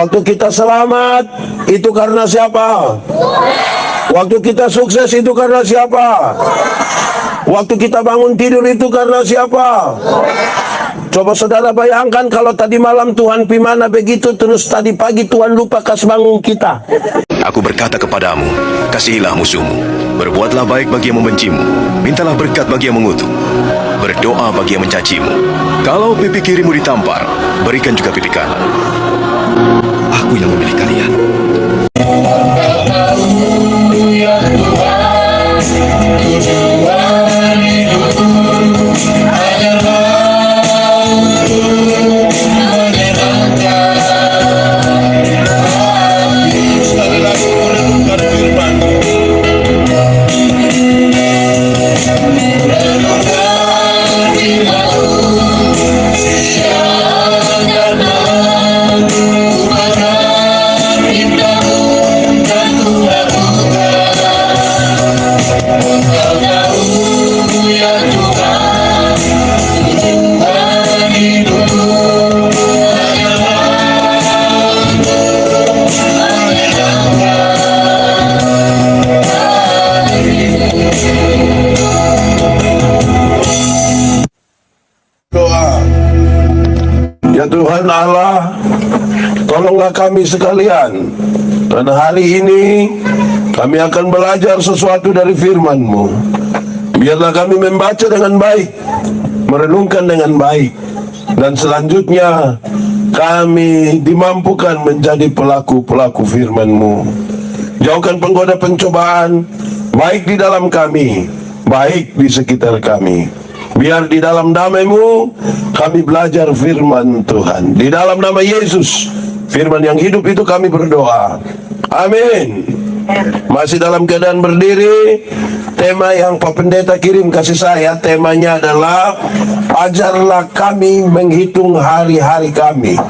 Waktu kita selamat, itu karena siapa? Waktu kita sukses, itu karena siapa? Waktu kita bangun tidur, itu karena siapa? Coba saudara bayangkan kalau tadi malam Tuhan pimana begitu, terus tadi pagi Tuhan lupa kasih bangun kita. Aku berkata kepadamu, kasihilah musuhmu, berbuatlah baik bagi yang membencimu, mintalah berkat bagi yang mengutuk, berdoa bagi yang mencacimu. Kalau pipi kirimu ditampar, berikan juga pipi kanan. Aku yang memilih kalian. Ya Tuhan Allah, tolonglah kami sekalian, karena hari ini kami akan belajar sesuatu dari firman-Mu. Biarlah kami membaca dengan baik, merenungkan dengan baik, dan selanjutnya kami dimampukan menjadi pelaku-pelaku firman-Mu. Jauhkan penggoda pencobaan, baik di dalam kami, baik di sekitar kami. Biar di dalam damai-Mu kami belajar firman Tuhan. Di dalam nama Yesus, firman yang hidup itu kami berdoa. Amin. Masih dalam keadaan berdiri, tema yang Pak Pendeta kirim kasih saya, temanya adalah ajarlah kami menghitung hari-hari kami.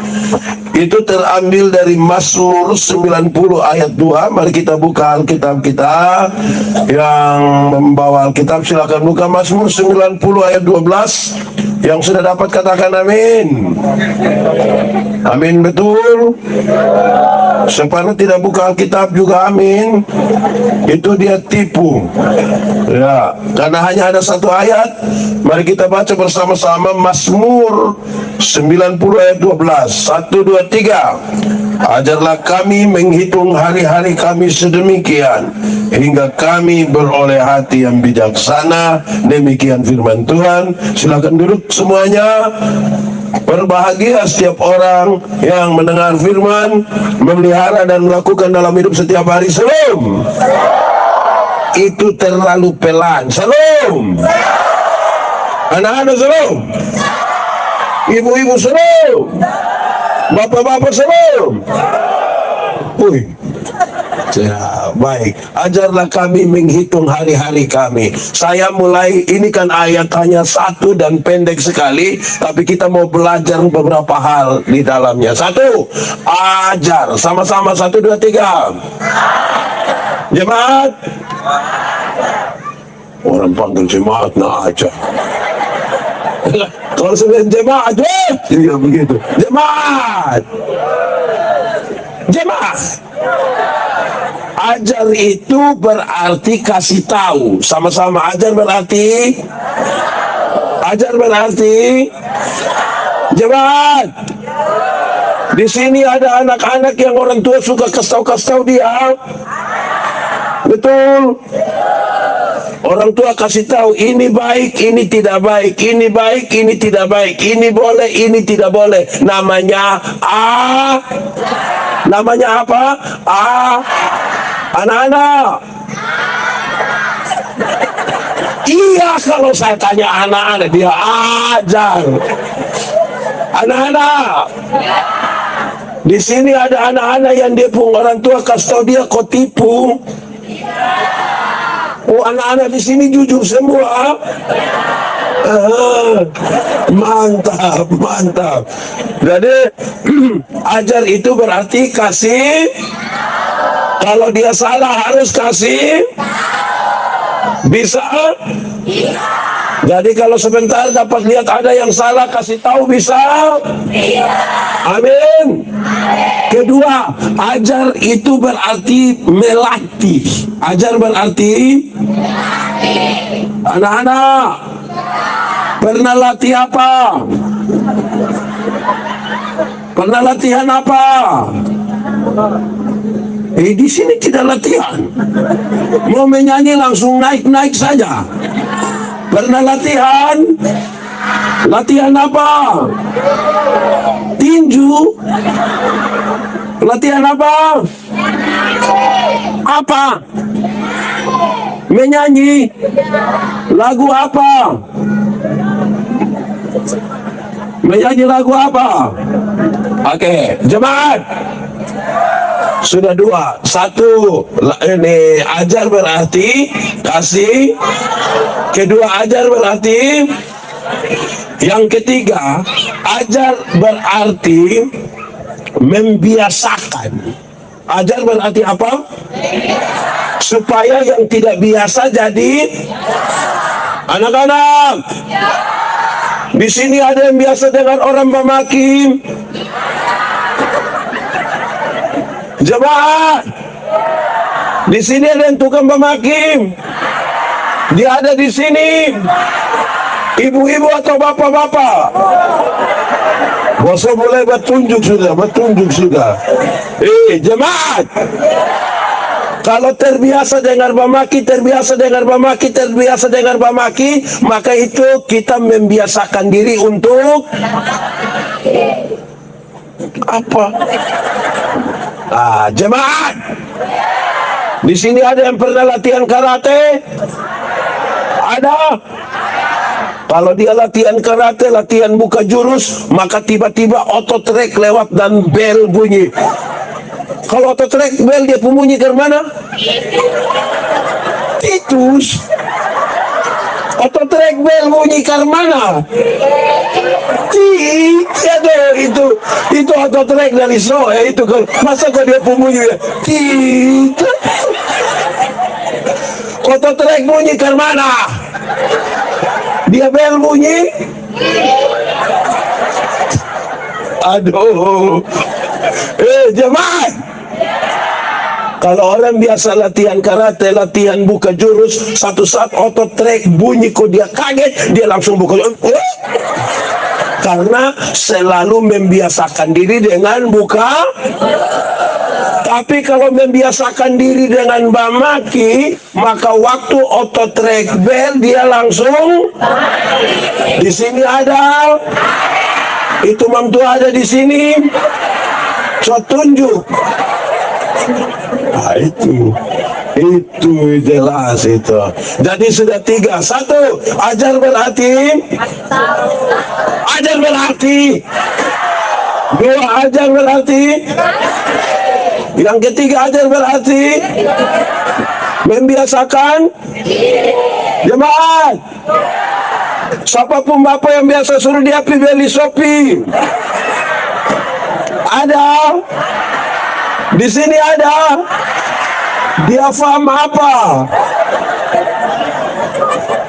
Itu terambil dari Mazmur 90 ayat 2. Mari kita buka Alkitab kita. Yang membawa Alkitab silakan buka Mazmur 90 ayat 12. Yang sudah dapat katakan amin. Amin, betul. Separuh tidak buka Alkitab juga amin. Itu dia tipu. Ya, karena hanya ada satu ayat. Mari kita baca bersama-sama Mazmur 90 ayat 12. 1, 2, 3. Ajarlah kami menghitung hari-hari kami sedemikian, hingga kami beroleh hati yang bijaksana. Demikian firman Tuhan. Silakan duduk semuanya. Berbahagia setiap orang yang mendengar firman, memelihara dan melakukan dalam hidup setiap hari. Salam. Itu terlalu pelan. Salam. Anak-anak salam. Ibu-ibu salam. Bapak-bapak salam. Ya, baik. Ajarlah kami menghitung hari-hari kami. Saya mulai, ini kan ayat hanya satu dan pendek sekali, tapi kita mau belajar beberapa hal di dalamnya. Satu, ajar. Sama-sama, 1, 2, 3. Jemaat. Orang panggil jemaat, nah aja. Kalau sebenarnya jemaat, iya begitu. Jemaat. Jemaat. Ajar itu berarti kasih tahu. Sama-sama, ajar berarti. Ajar berarti. Jemaat. Di sini ada anak-anak yang orang tua suka kasih tahu dia. Betul. Orang tua kasih tahu ini baik, ini tidak baik, ini baik, ini tidak baik, ini boleh, ini tidak boleh. Namanya namanya apa? Anak-anak. Iya, kalau saya tanya anak-anak, dia ajar. Anak-anak. Di sini ada anak-anak yang dia pun orang tua kasih tahu dia kok tipu. Oh, anak-anak di sini jujur semua. Mantap, mantap. Jadi ajar itu berarti kasih. Kalau dia salah harus kasih. Bisa? Jadi kalau sebentar dapat lihat ada yang salah, kasih tahu bisa. Amin. Kedua, ajar itu berarti melatih. Ajar berarti anak-anak pernah latih apa? Pernah latihan apa? Di sini tidak latihan. Mau menyanyi langsung naik-naik saja. Pernah latihan? Latihan apa? Tinju? Latihan apa? Apa? Menyanyi? Lagu apa? Menyanyi lagu apa? Oke, jemaat. Sudah dua. Satu, ini ajar berarti kasih. Kedua, ajar berarti. Yang ketiga, ajar berarti membiasakan. Ajar berarti apa? Supaya yang tidak biasa jadi. Anak-anak, di sini ada yang biasa dengan orang pemaki. Jemaat, di sini ada yang tukang pemaki. Dia ada di sini. Ibu-ibu atau bapak-bapak? Bosok mulai bertunjuk sudah. Jemaat, kalau terbiasa dengar pemaki, maka itu kita membiasakan diri untuk apa? Jemaat, di sini ada yang pernah latihan karate? Ada. Kalau dia latihan karate, latihan buka jurus, maka tiba-tiba otot rek lewat dan bel bunyi. Kalau otot rek bel dia bunyi ke mana? Titus. Otot rek bel bunyi ke mana? Itu otot rek dari itu kan. Masa kok dia bunyi? Otot rek bunyi ke mana? Dia bel bunyi. Aduh. Jemaat, kalau orang biasa latihan karate, latihan buka jurus, satu saat otot trek bunyi, kok dia kaget, dia langsung buka. Karena selalu membiasakan diri dengan buka. Tapi kalau membiasakan diri dengan bamaki, maka waktu otot trek bel dia langsung. Di sini ada. Itu mamtu ada di sini. Coba tunjuk. Itu jelas itu. Jadi sudah tiga. Satu, ajar berarti. Dua, ajar berarti. Yang ketiga, ajar berarti membiasakan. Jemaat, siapapun bapak yang biasa suruh dia beli Shopee, ada di sini ada. Dia paham apa?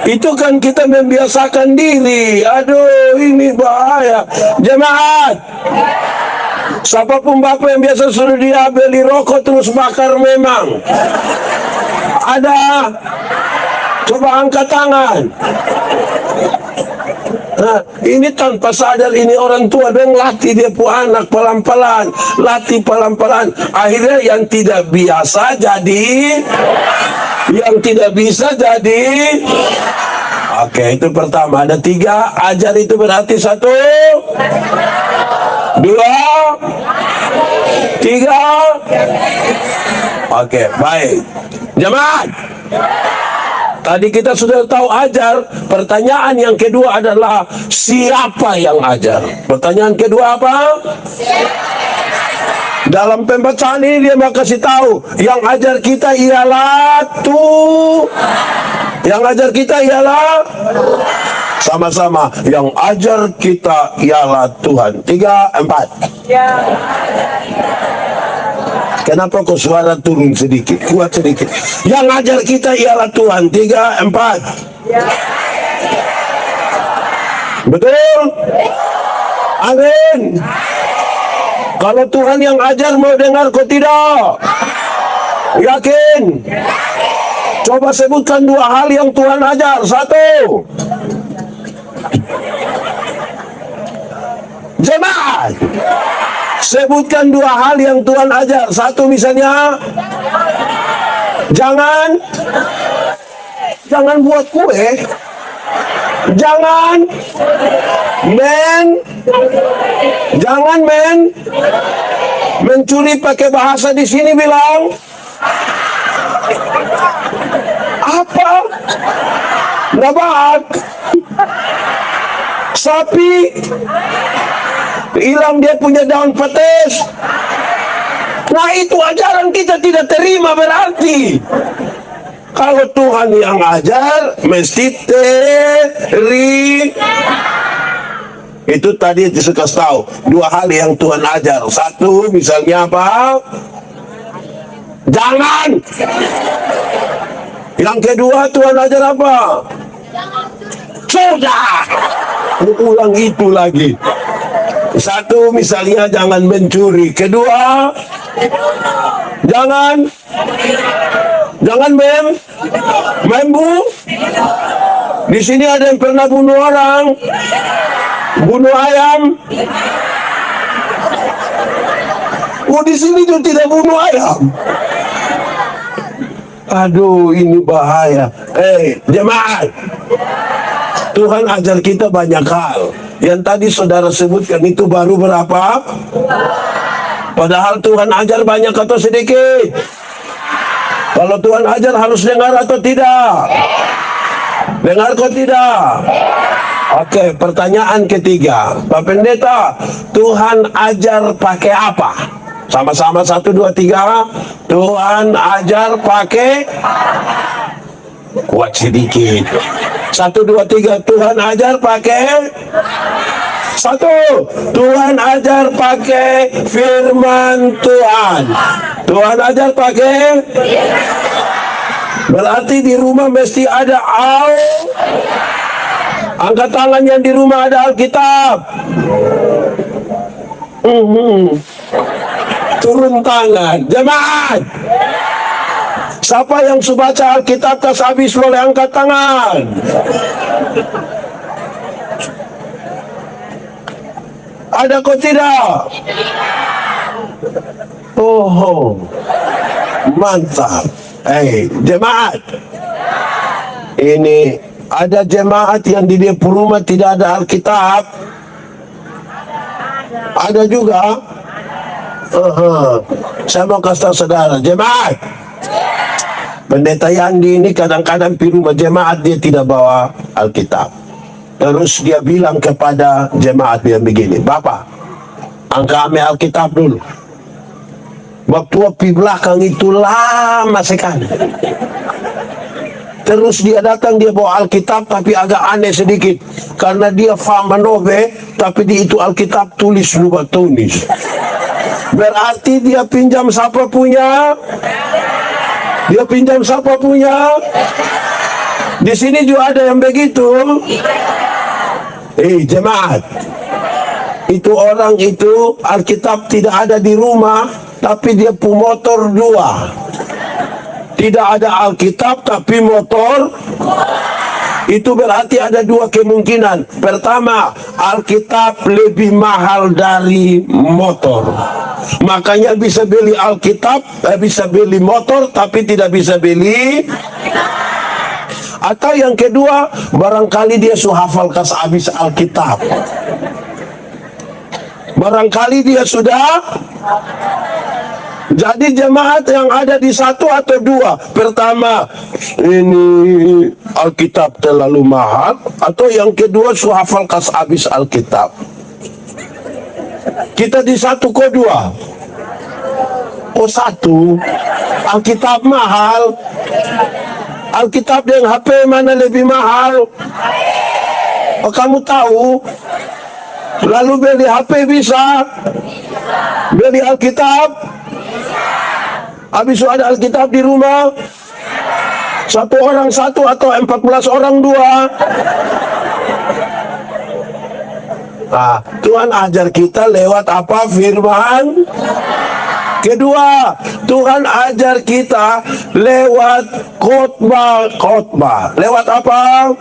Itu kan kita membiasakan diri. Aduh, ini bahaya. Jemaat, siapapun bapak yang biasa suruh dia beli rokok terus bakar memang ada. Coba angkat tangan. Nah, ini tanpa sadar ini orang tua dan latih dia pu anak pelan-pelan, latih pelan-pelan. Akhirnya yang tidak biasa jadi, yang tidak bisa jadi. Oke, itu pertama. Ada tiga. Ajar itu berarti satu, dua, tiga. Oke, baik. Jemaat, tadi kita sudah tahu ajar. Pertanyaan yang kedua adalah siapa yang ajar? Pertanyaan kedua apa? Dalam pembacaan ini dia mau kasih tahu yang ajar kita ialah Yang ajar kita ialah sama-sama. Yang ajar kita ialah Tuhan. 3, 4. Kenapa kok suara turun sedikit? Kuat sedikit. Yang ajar kita ialah Tuhan. 3, 4. Betul? Amin. Kalau Tuhan yang ajar, mau dengar kau tidak? Yakin? Coba sebutkan 2 hal yang Tuhan ajar. 1. Jemaat, sebutkan 2 hal yang Tuhan ajar. 1 misalnya, jangan buat kue. Jangan mencuri. Pakai bahasa di sini bilang apa? Nabak sapi hilang dia punya daun petis. Nah, itu ajaran kita tidak terima. Berarti kalau Tuhan yang ajar, mesti itu tadi saya kasih tahu 2 hal yang Tuhan ajar. 1 misalnya apa? Jangan. Yang kedua Tuhan ajar apa? Sudah. Ulang itu lagi. 1 misalnya jangan mencuri. Kedua, jangan membunuh. Di sini ada yang pernah bunuh orang, bunuh ayam. Di sini juga tidak bunuh ayam. Aduh, ini bahaya. Jemaat, Tuhan ajar kita banyak hal. Yang tadi saudara sebutkan itu baru berapa? Padahal Tuhan ajar banyak atau sedikit? Kalau Tuhan ajar harus dengar atau tidak? Dengar atau tidak? Oke, pertanyaan ketiga, Pak Pendeta, Tuhan ajar pakai apa? Sama-sama 1, 2, 3. Tuhan ajar pakai, kuat sedikit. 1, 2, 3. Tuhan ajar pakai 1. Tuhan ajar pakai firman Tuhan. Tuhan ajar pakai, berarti di rumah mesti ada angkat tangan yang di rumah ada Alkitab. Turun tangan. Jemaat, siapa yang sudah baca Alkitab tas habis boleh angkat tangan. Ada kok tidak? Oh, mantap. Jemaat, ini ada jemaat yang di dia rumah tidak ada Alkitab. Ada juga. Saya mau kasih tahu saudara, jemaat, Pendeta Yandi ini kadang-kadang di rumah jemaat dia tidak bawa Alkitab. Terus dia bilang kepada jemaat dia begini, Bapak, angkat Alkitab dulu. Waktu di belakang itu lama sekali. Terus dia datang, dia bawa Alkitab, tapi agak aneh sedikit. Karena dia faham Manove, tapi di itu Alkitab tulis lupa tulis. Berarti dia pinjam siapa punya? Dia pinjam siapa punya? Di sini juga ada yang begitu. Jemaat, itu orang itu Alkitab tidak ada di rumah, tapi dia punya motor 2. Tidak ada Alkitab tapi motor. Itu berarti ada 2 kemungkinan. Pertama, Alkitab lebih mahal dari motor. Makanya bisa beli Alkitab, bisa beli motor, tapi tidak bisa beli. Atau yang kedua, barangkali dia sudah hafal kas habis Alkitab. Barangkali dia sudah. Jadi jemaat yang ada di 1 atau 2. Pertama, ini Alkitab terlalu mahal. Atau yang kedua, sudah hafal kas habis Alkitab. Kita di 1 ke 2. 1. Alkitab mahal. Alkitab dengan HP mana lebih mahal? Kamu tahu? Lalu beli HP bisa? Beli Alkitab? Habis ada Alkitab di rumah? 1 orang 1 atau 14 orang 2? Tuhan ajar kita lewat apa? Firman. Kedua, Tuhan ajar kita lewat khotbah. Lewat apa?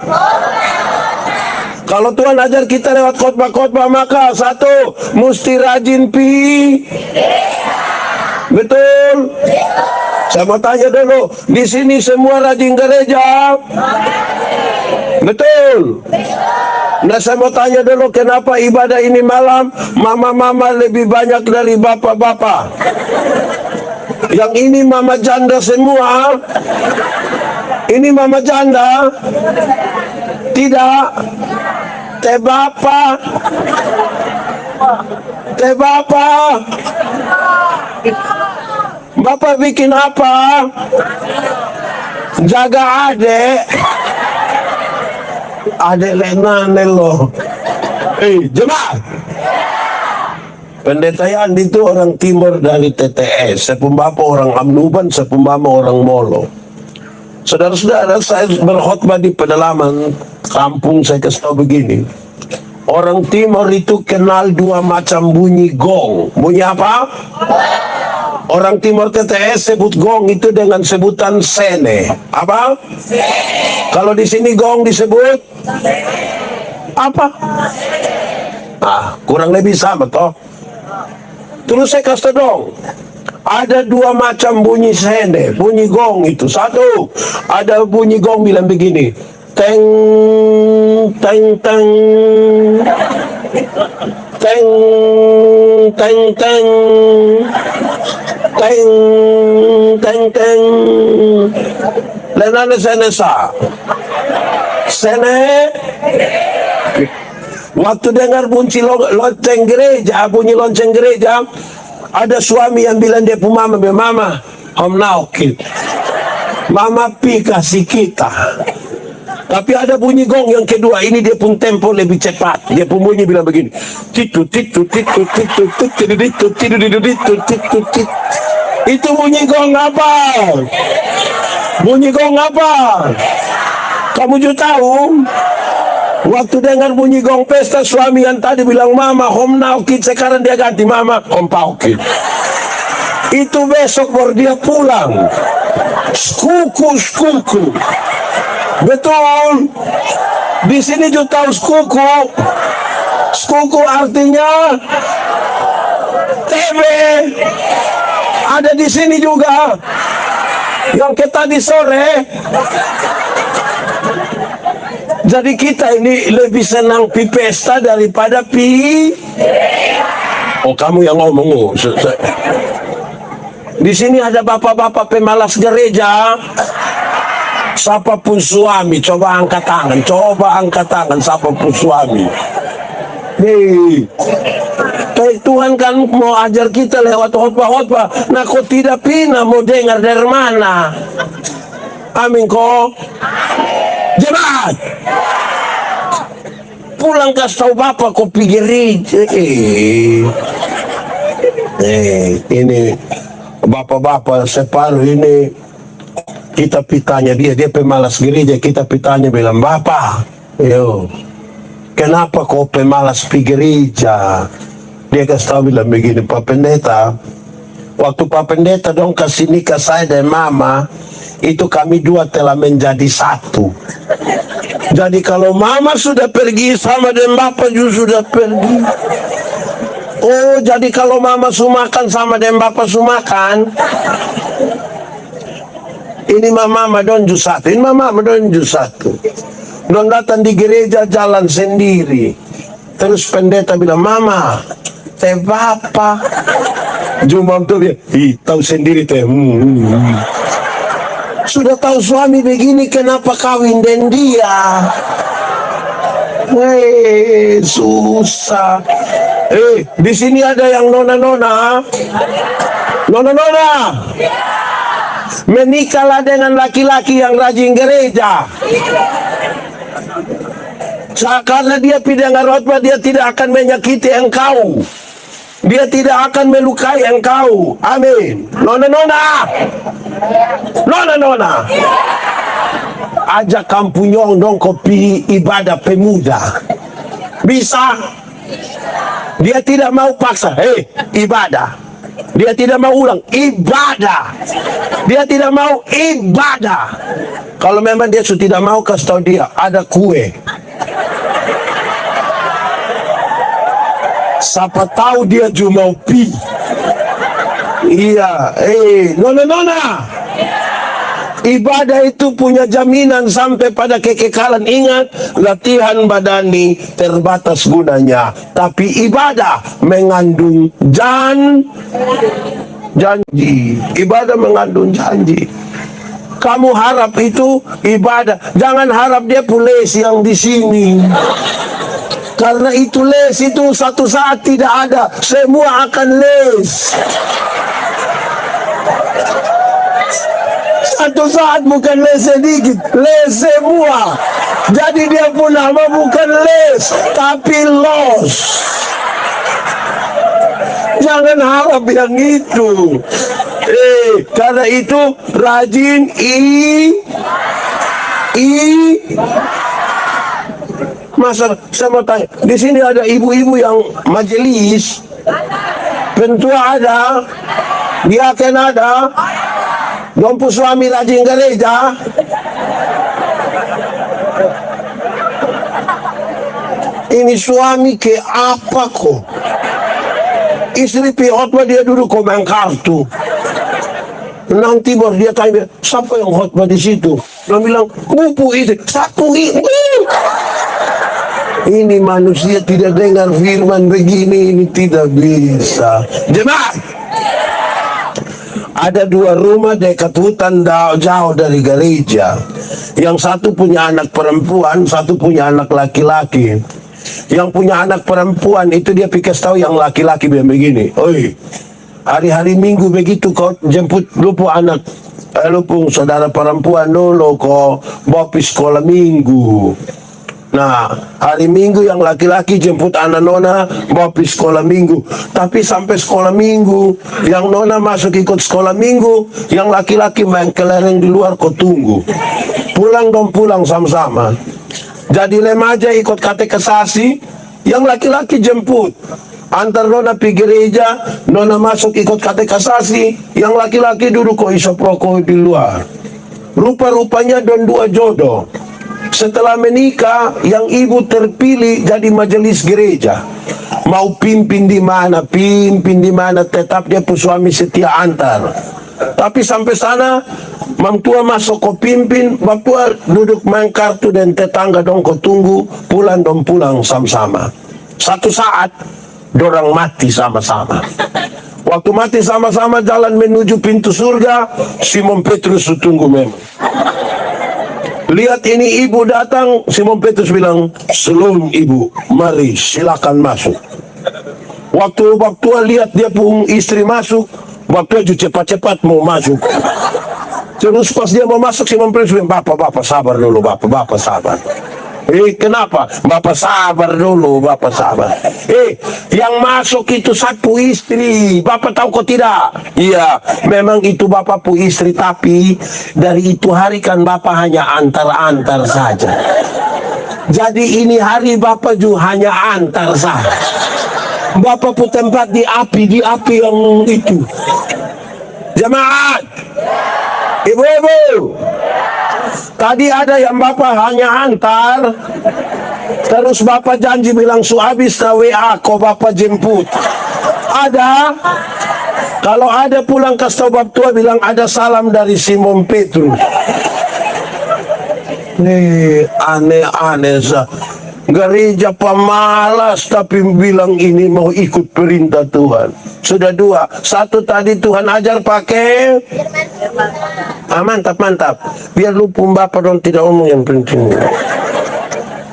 Kalau Tuhan ajar kita lewat khotbah, maka satu, mesti rajin betul? Saya mau tanya dulu, di sini semua rajin gereja? Betul? Nah, saya mau tanya dulu, kenapa ibadah ini malam mama-mama lebih banyak dari bapak-bapak? Yang ini mama janda semua? Ini mama janda? Tidak. Teh bapak. Bapak bikin apa? Jaga adek. Adek lenane loh. Jemaat. Pendeta Yandi itu orang timur dari TTS. Saya bapak orang Amnuban, saya mama orang Molo. Saudara-saudara, saya berkhotbah di pedalaman kampung, saya kasih tahu begini. Orang timur itu kenal dua macam bunyi gong. Bunyi apa? Orang timur TTS sebut gong itu dengan sebutan sene. Apa? Kalau di sini gong disebut apa? Kurang lebih sama toh. Terus saya kasih dong. Ada dua macam bunyi sene, bunyi gong itu. Satu, ada bunyi gong bilang begini. Teng, teng, teng. Teng, teng, teng. Teng, teng, teng. Lenane sene sa. Sene. Waktu dengar bunyi lonceng gereja, ada suami yang bilang dia pun mama, om naukit. Mama pi kasih kita. Tapi ada bunyi gong yang kedua, ini dia pun tempo lebih cepat. Dia pun bunyi bilang begini. Titu titu titu titu titu titu titu titu. Itu bunyi gong apa? Bunyi gong apa? Kamu juga tahu? Waktu dengar bunyi gong pesta, suami yang tadi bilang mama hom naukit, sekarang dia ganti mama hom paukit. Itu besok baru dia pulang. Skuku. Betul. Di sini juga tahu skuku. Skuku artinya TB. Ada di sini juga. Yang kita tadi sore. Jadi kita ini lebih senang pi pesta daripada pi. Oh, kamu yang ngomong. Di sini ada bapak-bapak pemalas gereja. Siapapun suami, coba angkat tangan. Siapapun suami. Tuhan kan mau ajar kita lewat khotbah. Nah, kok tidak pina mau dengar dari mana? Amin kok. Jemaat. Pulang kasih tahu bapak kopi gereja. Ini bapak-bapak separuh ini kita pitanya dia pemalas gereja, kita pitanya bilang bapak, kenapa kau pemalas pi gereja? Dia kasih tahu bilang begini, Pak Pendeta, waktu Pak Pendeta dong kasih nikah saya dan mama, itu kami dua telah menjadi satu. Jadi kalau mama sudah pergi sama dan bapak juga sudah pergi. Oh, jadi kalau mama sumakan sama dan bapak sumakan, ini mama donju satu, ini mama donju satu. Don datang di gereja jalan sendiri. Terus pendeta bilang, mama, teh bapak. Jumam tuh dia, tahu sendiri teh. Sudah tahu suami begini, kenapa kawin dengan dia? Susah. Di sini ada yang nona-nona. Nona-nona. Menikahlah dengan laki-laki yang rajin gereja. Karena dia pindah khotbah, dia tidak akan menyakiti engkau. Dia tidak akan melukai engkau. Amin. Nona-nona. Nona-nona. Ajak kampung Nyong dong kopi ibadah pemuda. Bisa? Dia tidak mau paksa, ibadah. Dia tidak mau ulang, ibadah. Dia tidak mau ibadah. Kalau memang dia sudah tidak mau, kasih tahu dia, ada kue. Siapa tahu dia cuma mau pi. Iya, nona. Ibadah itu punya jaminan sampai pada kekekalan. Ingat, latihan badani terbatas gunanya, tapi ibadah mengandung janji. Ibadah mengandung janji. Kamu harap itu ibadah, jangan harap dia pules yang di sini. Karena itu les itu satu saat tidak ada, semua akan les. Satu saat bukan les sedikit, les semua. Jadi dia pun nama bukan les, tapi los. Jangan harap yang itu. Karena itu rajin Masa saya mau tanya, di sini ada ibu-ibu yang majelis, pentua ada, diaken ada, dompu suami rajin gereja. Ini suami ke apa kok? Istri khotbah dia duduk komen kartu. Nanti baru dia tanya, siapa yang khotbah di situ? Dia bilang, kupu istri, sapu ibu. Ini manusia tidak dengar firman begini, ini tidak bisa. Jemaat, ada dua rumah dekat hutan jauh dari gereja. Yang satu punya anak perempuan, satu punya anak laki-laki. Yang punya anak perempuan itu dia pikir tahu yang laki-laki bilang begini, oi, hari-hari Minggu begitu kau jemput lupu anak, lupu saudara perempuan dulu kau bawa pergi sekolah Minggu. Nah, hari Minggu yang laki-laki jemput anak nona bawa pergi sekolah Minggu. Tapi sampai sekolah Minggu, yang nona masuk ikut sekolah Minggu, yang laki-laki main kelereng di luar kau tunggu. Pulang dong pulang sama-sama. Jadi remaja ikut katekisasi, yang laki-laki jemput. Antar nona pergi gereja, nona masuk ikut katekisasi, yang laki-laki duduk kok isop rokok di luar. Rupa-rupanya don dua jodoh. Setelah menikah, yang ibu terpilih jadi majelis gereja. Mau pimpin di mana, tetap dia pun suami setia antar. Tapi sampai sana, mamtua masuk kau pimpin, bapua duduk main kartu dan tetangga dong kau tunggu, pulang dong pulang sama-sama. Satu saat, dorang mati sama-sama. Waktu mati sama-sama jalan menuju pintu surga, Simon Petrus tunggu memang. Lihat ini ibu datang, Simon Petrus bilang, "Shalom ibu, mari silakan masuk." Waktu lihat dia pun istri masuk, waktu itu cepat-cepat mau masuk. Terus pas dia mau masuk, Simon Petrus bilang, Bapak sabar dulu, Bapak sabar. Kenapa? Bapak sabar dulu, Bapak sabar. Yang masuk itu satu istri. Bapak tahu kok tidak? Iya, memang itu Bapak pu istri, tapi dari itu hari kan Bapak hanya antar-antar saja. Jadi ini hari Bapak juga hanya antar saja. Bapak pu tempat di api yang itu. Jemaat, ibu-ibu, tadi ada yang Bapak hanya antar, terus Bapak janji bilang habis WA kok Bapak jemput. Ada? Kalau ada pulang ke Bapak tua bilang ada salam dari Simon Petrus. Aneh-aneh sah. Gereja pemalas tapi bilang ini mau ikut perintah Tuhan. Sudah dua. Satu tadi Tuhan ajar pakai mantap. Biar lupa Bapak dong tidak omong yang penting.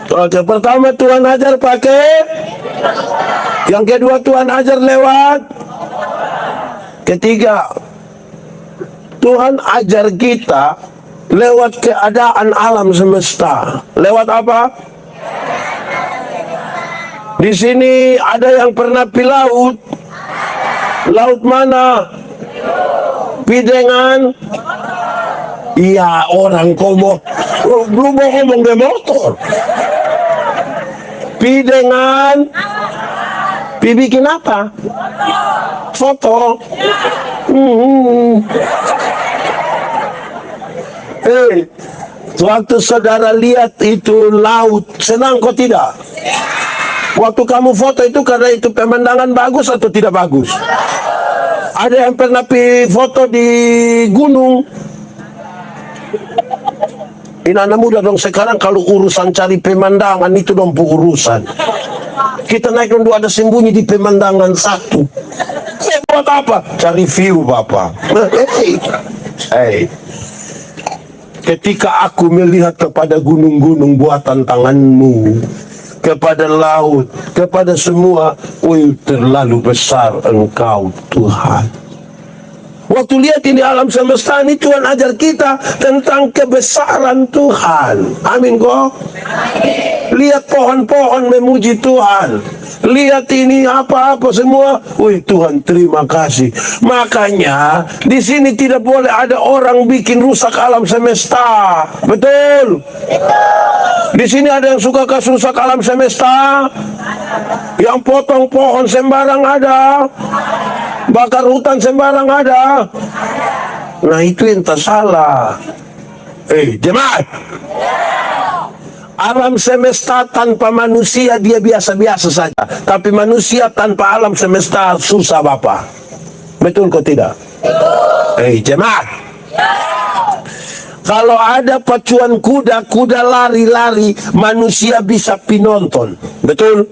Oke, pertama Tuhan ajar pakai. Yang kedua Tuhan ajar lewat. Ketiga, Tuhan ajar kita lewat keadaan alam semesta. Lewat apa? Di sini ada yang pernah pi laut. Laut mana? Pi dengan? Iya, orang komo. Belum mau ngomong de motor. Pi dengan Bikin apa? Foto. Waktu saudara lihat itu laut, senang kok tidak? Waktu kamu foto itu karena itu pemandangan bagus atau tidak bagus? Ada yang pernah foto di gunung? Ini anak muda dong sekarang kalau urusan cari pemandangan itu dong urusan. Kita naik dong ada sembunyi di pemandangan satu. Buat apa? Cari view Bapak. Ketika aku melihat kepada gunung-gunung buatan tanganmu, kepada laut, kepada semua, terlalu besar Engkau Tuhan. Waktu lihat ini alam semesta ini, Tuhan ajar kita tentang kebesaran Tuhan. Amin kok. Lihat pohon-pohon memuji Tuhan. Lihat ini apa-apa semua. Tuhan terima kasih. Makanya di sini tidak boleh ada orang bikin rusak alam semesta. Betul? Di sini ada yang suka rusak alam semesta. Yang potong pohon sembarang ada. Bakar hutan sembarang ada. Nah itu yang tak salah. Jemaat, alam semesta tanpa manusia dia biasa-biasa saja. Tapi manusia tanpa alam semesta susah Bapak. Betul kok tidak? Jemaat, kalau ada pacuan kuda, kuda lari-lari, manusia bisa pinonton. Betul?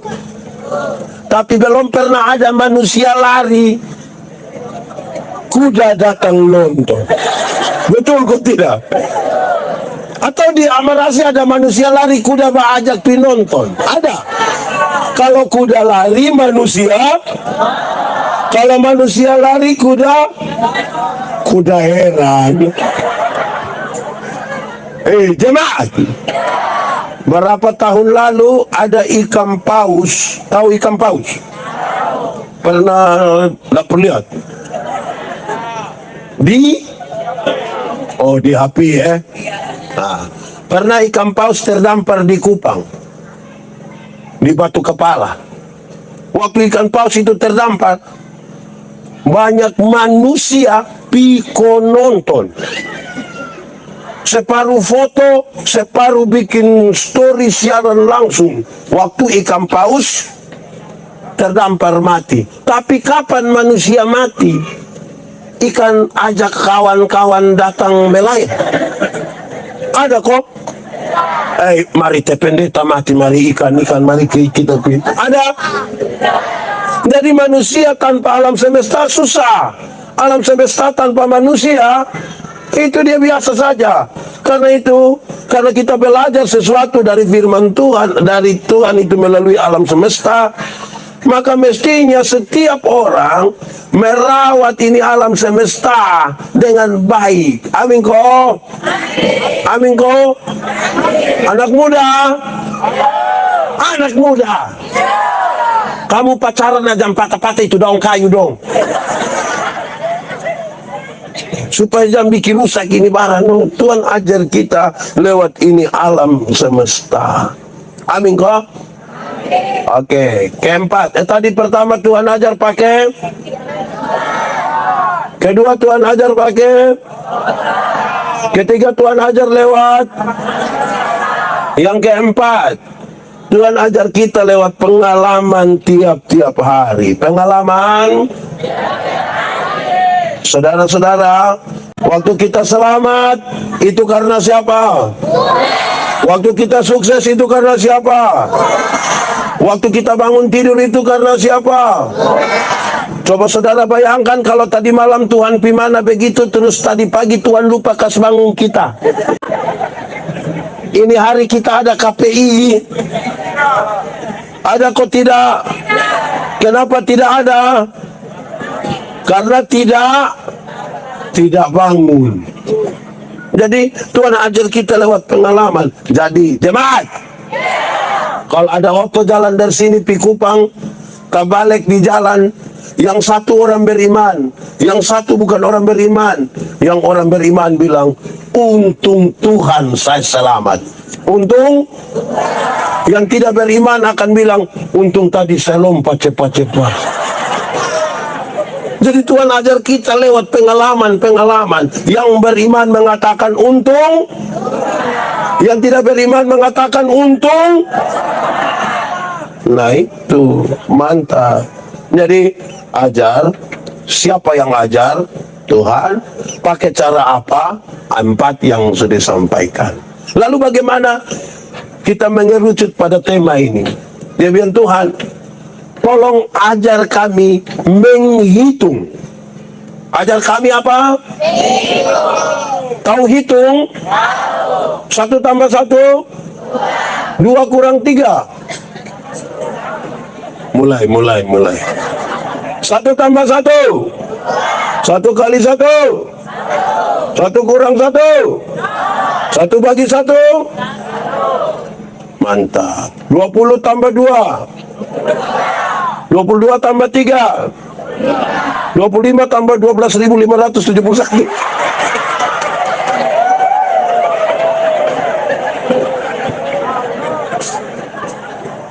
Tapi belum pernah ada manusia lari, kuda datang nonton. Betul kok tidak? Atau di Amarasi ada manusia lari, kuda ajak pinonton? Ada. Kalau kuda lari, manusia. Kalau manusia lari, kuda heran. Jemaat, berapa tahun lalu ada ikan paus. Tahu ikan paus? Pernah lihat? Di HP ya. Pernah ikan paus terdampar di Kupang, di Batu Kepala. Waktu ikan paus itu terdampar, banyak manusia piko nonton. Separuh foto, separuh bikin story siaran langsung. Waktu ikan paus terdampar mati. Tapi kapan manusia mati? Ikan ajak kawan-kawan datang melayang. Ada kok. Mari pendeta mati, mari ikan, mari kita pilih. Ada. Jadi manusia tanpa alam semesta susah. Alam semesta tanpa manusia itu dia biasa saja. Karena kita belajar sesuatu dari firman Tuhan, dari Tuhan itu melalui alam semesta, maka mestinya setiap orang merawat ini alam semesta dengan baik. Amin kok. Amin kok. Anak muda, kamu pacaran aja patah-patah itu daun kayu dong, supaya jangan bikin rusak ini barang. Tuhan ajar kita lewat ini alam semesta. Amin kok. Oke, keempat. Tadi pertama Tuhan ajar pakai. Kedua Tuhan ajar pakai. Ketiga Tuhan ajar lewat. Yang keempat, Tuhan ajar kita lewat pengalaman tiap-tiap hari. Pengalaman. Saudara-saudara, waktu kita selamat itu karena siapa? Waktu kita sukses itu karena siapa? Waktu kita bangun tidur itu karena siapa? Coba saudara bayangkan kalau tadi malam Tuhan pimana begitu, terus tadi pagi Tuhan lupa kas bangun kita. Ini hari kita ada KPI. Ada kok tidak? Kenapa tidak ada? Karena tidak bangun. Jadi Tuhan ajar kita lewat pengalaman. Jadi jemaat, kalau ada auto jalan dari sini pi Kupang kita balik di jalan, yang satu orang beriman, yang satu bukan orang beriman. Yang orang beriman bilang, untung Tuhan saya selamat. Untung. Yang tidak beriman akan bilang, untung tadi saya lompat cepat-cepat. Jadi Tuhan ajar kita lewat pengalaman-pengalaman. Yang beriman mengatakan untung, yang tidak beriman mengatakan untung. Nah itu mantap. Jadi ajar, siapa yang ajar? Tuhan. Pakai cara apa? 4 yang sudah disampaikan. Lalu bagaimana kita mengerucut pada tema ini? Dia bilang, Tuhan, tolong ajar kami menghitung. Ajar kami apa? Menghitung. Tahu hitung? Tahu. 1 tambah 1? 2 kurang 3. Mulai. 1 tambah 1? 1 kali 1? 1 kurang 1? 1 bagi 1? Mantap. 20 tambah 2? 22 tambah 3? 25 tambah 12.571.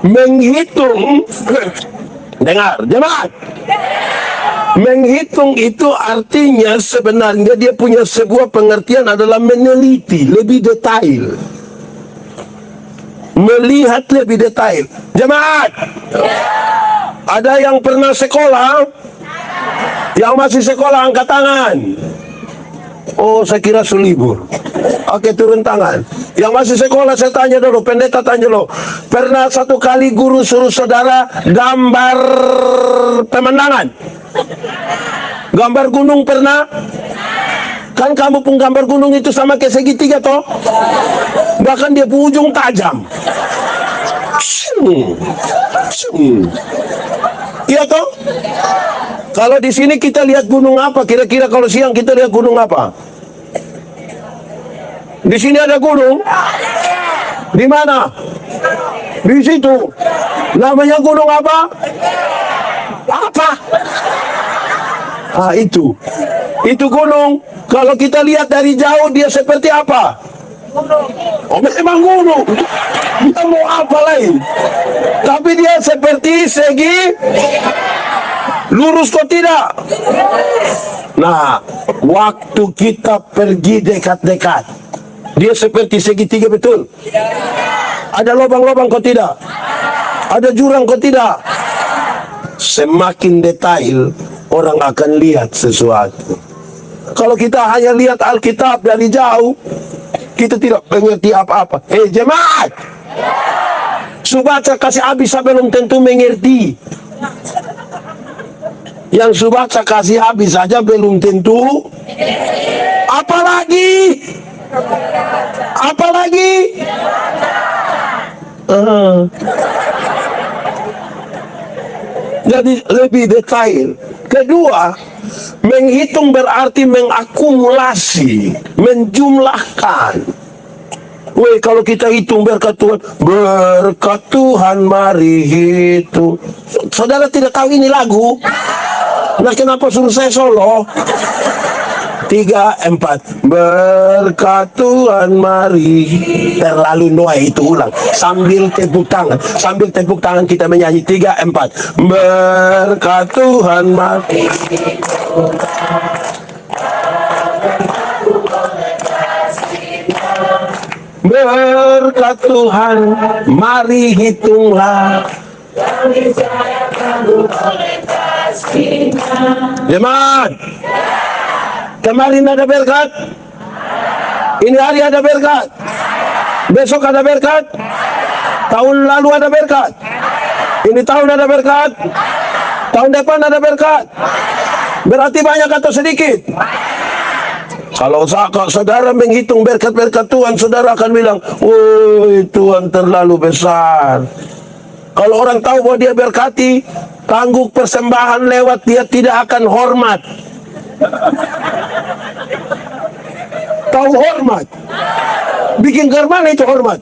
Menghitung. Dengar, jemaat. Menghitung itu artinya sebenarnya dia punya sebuah pengertian adalah meneliti lebih detail. Melihat lebih detail. Jemaat, ada yang pernah sekolah? Yang masih sekolah angkat tangan. Oh, saya kira selibur. Oke, turun tangan. Yang masih sekolah saya tanya dulu, pendeta tanya dulu. Pernah satu kali guru suruh saudara gambar pemandangan? Gambar gunung pernah? Kan kamu pun gambar gunung itu sama kayak segitiga toh? Bahkan dia ujung tajam. Iya toh? Kalau di sini kita lihat gunung apa? Kira-kira kalau siang kita lihat gunung apa? Di sini ada gunung? Di mana? Di situ. Namanya gunung apa? Apa? Ah, itu gunung. Kalau kita lihat dari jauh dia seperti apa? Oh, memang gunung. Dia mau apa lain? Tapi dia seperti segi lurus kok tidak? Nah, waktu kita pergi dekat-dekat, dia seperti segitiga betul. Ada lubang-lubang kok tidak? Ada jurang kok tidak? Semakin detail orang akan lihat sesuatu. Kalau kita hanya lihat Alkitab dari jauh, kita tidak mengerti apa-apa. Jemaat, Subaca kasih habis belum tentu mengerti. Yang Subaca kasih habis saja belum tentu. Apalagi jadi lebih detail. Kedua, menghitung berarti mengakumulasi, menjumlahkan. Weh, kalau kita hitung berkat Tuhan mari hitung. Saudara tidak tahu ini lagu? Nah, kenapa suruh saya solo? 3, 4. Berkat Tuhan mari. Terlalu noy itu, ulang. Sambil tepuk tangan kita menyanyi. 3, 4. Berkat Tuhan mari. Berkat Tuhan mari hitunglah. Jemaat, kemarin ada berkat, ini hari ada berkat, besok ada berkat, tahun lalu ada berkat, ini tahun ada berkat, tahun depan ada berkat. Berarti banyak atau sedikit? Kalau saudara menghitung berkat-berkat Tuhan, saudara akan bilang, woi, Tuhan terlalu besar. Kalau orang tahu bahwa dia berkati, tangguk persembahan lewat, dia tidak akan hormat. Tahu hormat? Bikin germana itu hormat.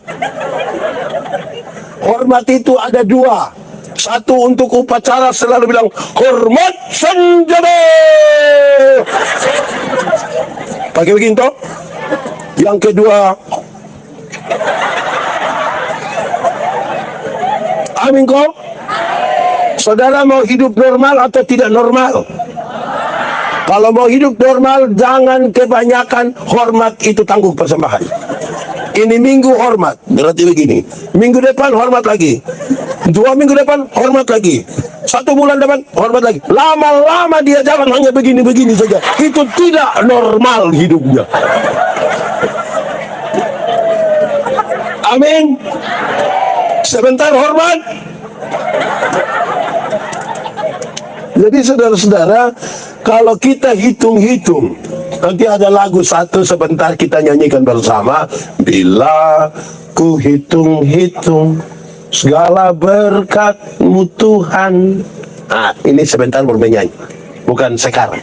Hormat itu ada 2. Satu, untuk upacara selalu bilang hormat senjata. Pakai begini toh. Yang kedua, amin kok. Saudara mau hidup normal atau tidak normal? Kalau mau hidup normal, jangan kebanyakan hormat, itu tanggung persembahan. Ini minggu hormat, berarti begini. Minggu depan hormat lagi. 2 minggu depan hormat lagi. 1 bulan depan hormat lagi. Lama-lama dia jalan hanya begini-begini saja. Itu tidak normal hidupnya. Amin. Sebentar hormat. Jadi saudara-saudara, kalau kita hitung-hitung, nanti ada lagu satu sebentar kita nyanyikan bersama. Bila ku hitung-hitung segala berkat-Mu Tuhan. Nah, ini sebentar bernyanyi, bukan sekarang.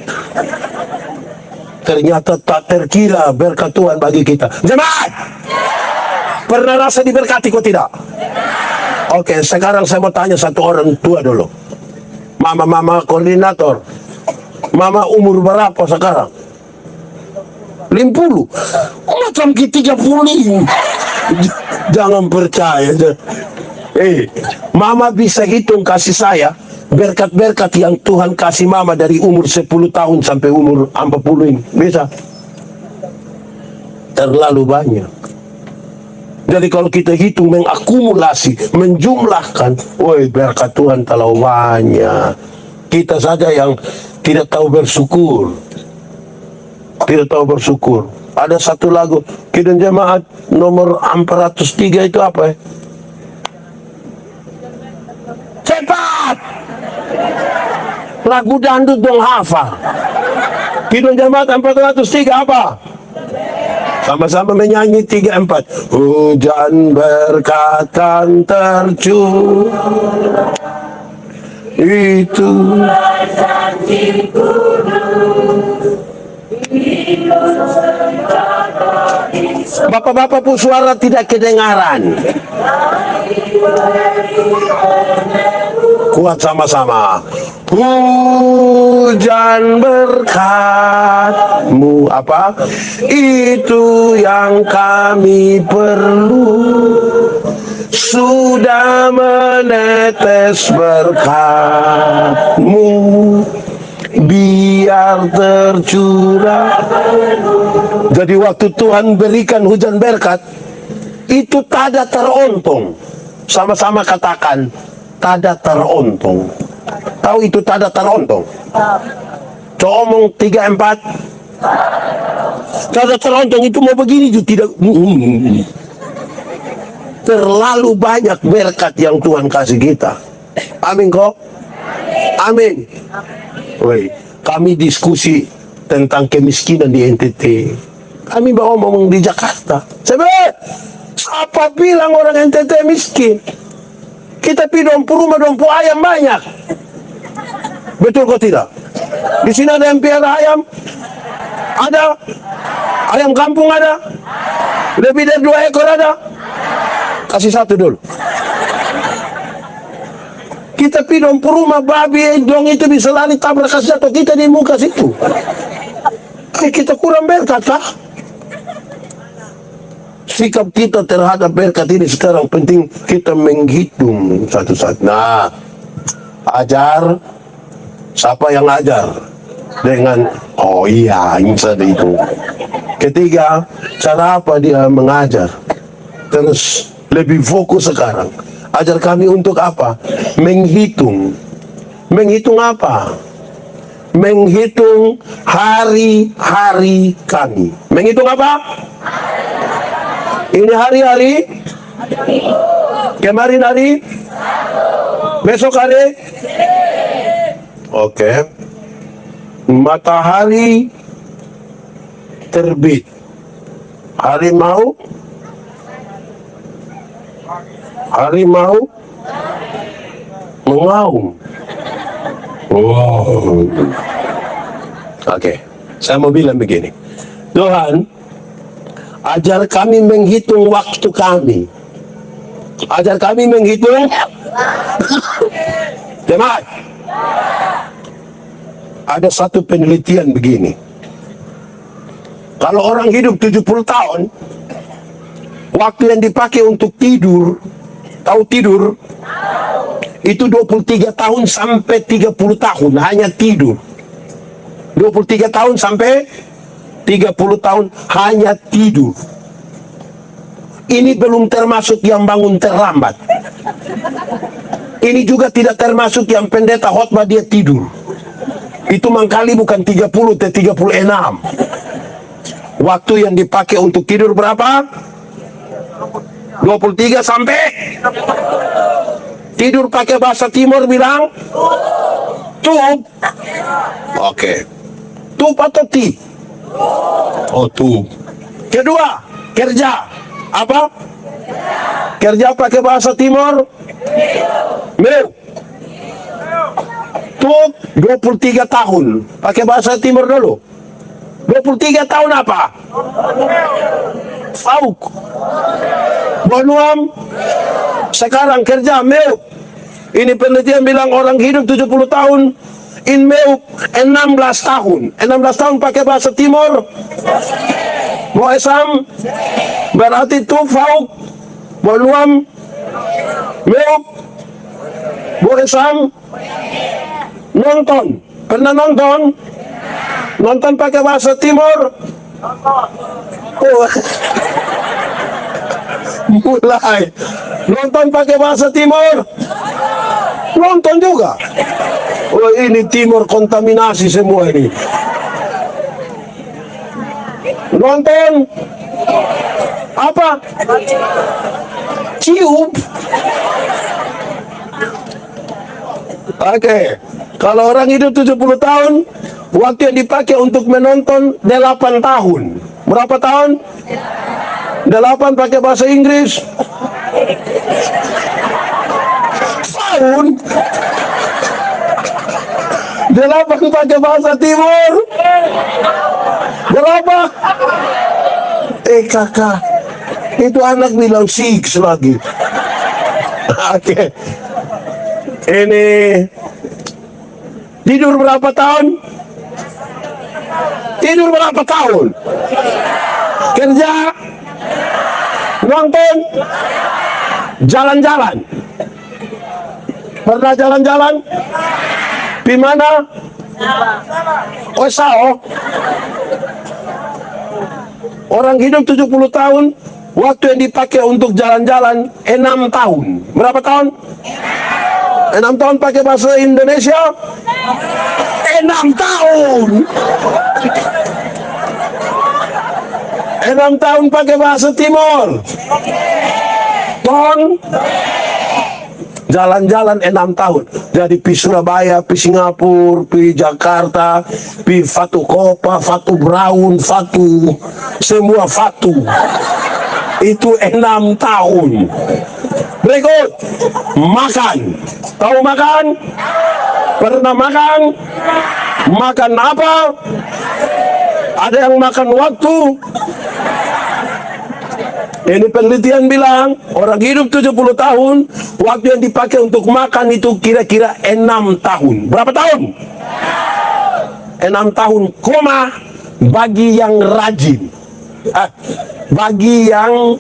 Ternyata tak terkira berkat Tuhan bagi kita. Jemaat, pernah rasa diberkati kok tidak? Oke, sekarang saya mau tanya satu orang tua dulu. Mama koordinator, mama umur berapa sekarang? 50. Macam kita 30. Jangan percaya. Mama bisa hitung kasih saya berkat-berkat yang Tuhan kasih mama dari umur 10 tahun sampai umur 40 ini. Bisa. Terlalu banyak. Jadi kalau kita hitung, mengakumulasi, menjumlahkan, woi, berkat Tuhan terlalu banyak. Kita saja yang tidak tahu bersyukur. Tidak tahu bersyukur. Ada satu lagu, Kidung Jemaat nomor 403 itu apa ya? Cepat! Lagu dangdut dong hafal. Kidung Jemaat 403 apa? Sama-sama menyanyi 3-4. Hujan berkatan tercurah, itu Bapak-bapak pun suara tidak kedengaran. Kuat sama-sama. Hujan berkat-Mu apa? Itu yang kami perlu. Sudah menetes berkat-Mu, biar tercurah. Jadi waktu Tuhan berikan hujan berkat, itu tada terontong. Sama-sama katakan, tada terontong. Tahu itu tada terontong? Coba omong 3-4. Tada terontong itu mau begini juga tidak. Terlalu banyak berkat yang Tuhan kasih kita. Amin kok? Amin. Woi, kami diskusi tentang kemiskinan di NTT. Kami bawa ngomong di Jakarta. Siapa bilang orang NTT miskin? Kita pi dompu rumah, dompu ayam banyak. Betul kok tidak? Di sini ada yang piara ayam? Ada? Ayam kampung ada? Lebih dari 2 ekor ada? Kasih 1 dulu. Kita pi dompu rumah babi dong itu bisa lari tabrak kasih atau kita di muka situ. Kita kurang berkat kah? Sikap kita terhadap berkat ini sekarang penting kita menghitung satu-satu. Nah, ajar. Siapa yang ajar? Dengan oh iya, ini saja itu. Ketiga, cara apa dia mengajar? Terus lebih fokus sekarang. Ajar kami untuk apa? Menghitung. Menghitung apa? Menghitung hari-hari kami. Menghitung apa? Ini hari-hari. Kemarin hari. Besok hari. Oke. Matahari terbit. Harimau mengaum. Wow. Oke, saya mau bilang begini. Tuhan, ajar kami menghitung waktu kami. Ajar kami menghitung. Teman, ada satu penelitian begini. Kalau orang hidup 70 tahun, waktu yang dipakai untuk tidur, tahu tidur? Itu 23 tahun sampai 30 tahun hanya tidur. 23 tahun sampai 30 tahun hanya tidur. Ini belum termasuk yang bangun terlambat. Ini juga tidak termasuk yang pendeta khotbah dia tidur. Itu mangkali bukan 30, tapi 36. Waktu yang dipakai untuk tidur berapa? 23 sampai tidur pakai bahasa timur bilang tub. Oke. Tub atau tip? Oh, tub. Kedua, kerja. Apa? Kerja pakai bahasa timur? Meu. Tub 23 tahun. Pakai bahasa timur dulu. 23 tahun apa? Fauk. Bonuam. Sekarang kerja meu. Ini penelitian bilang orang hidup 70 tahun. In meu 16 tahun. 16 tahun pakai bahasa timur. Boesam. Berarti tu fauk. Bonuam. Meu. Boesam. Nonton. Pernah nonton? Nonton pakai bahasa timur? Oh. Mulai. Nonton pakai bahasa timur? Nonton juga. Oh, ini timur kontaminasi semua ini. Nonton apa? Cium. Oke. Kalau orang hidup 70 tahun, waktu yang dipakai untuk menonton 8 tahun. Berapa tahun? 8 pakai bahasa Inggris. Tahun. 8 pakai bahasa timur. Berapa? Kakak, itu anak bilang 6 lagi. Oke. Ini tidur berapa tahun? Tidur berapa tahun? Kerja? Nonton? Jalan-jalan? Pernah jalan-jalan? Di mana? Oh, sao. Orang hidup 70 tahun, waktu yang dipakai untuk jalan-jalan 6 tahun. Berapa tahun? 6 tahun pakai bahasa Indonesia? 6 tahun. 6 tahun pakai bahasa Timur. Ton. Jalan-jalan 6 tahun. Jadi pi Surabaya, pi Singapura, pi Jakarta, pi Fatu Kopa, Fatu Brown, Fatu, semua Fatu. Itu 6 tahun. Berikut, makan. Tahu makan? Pernah makan? Makan apa? Ada yang makan waktu. Ini penelitian bilang orang hidup 70 tahun, waktu yang dipakai untuk makan itu kira-kira 6 tahun. Berapa tahun? 6 tahun, koma, bagi yang rajin. Bagi yang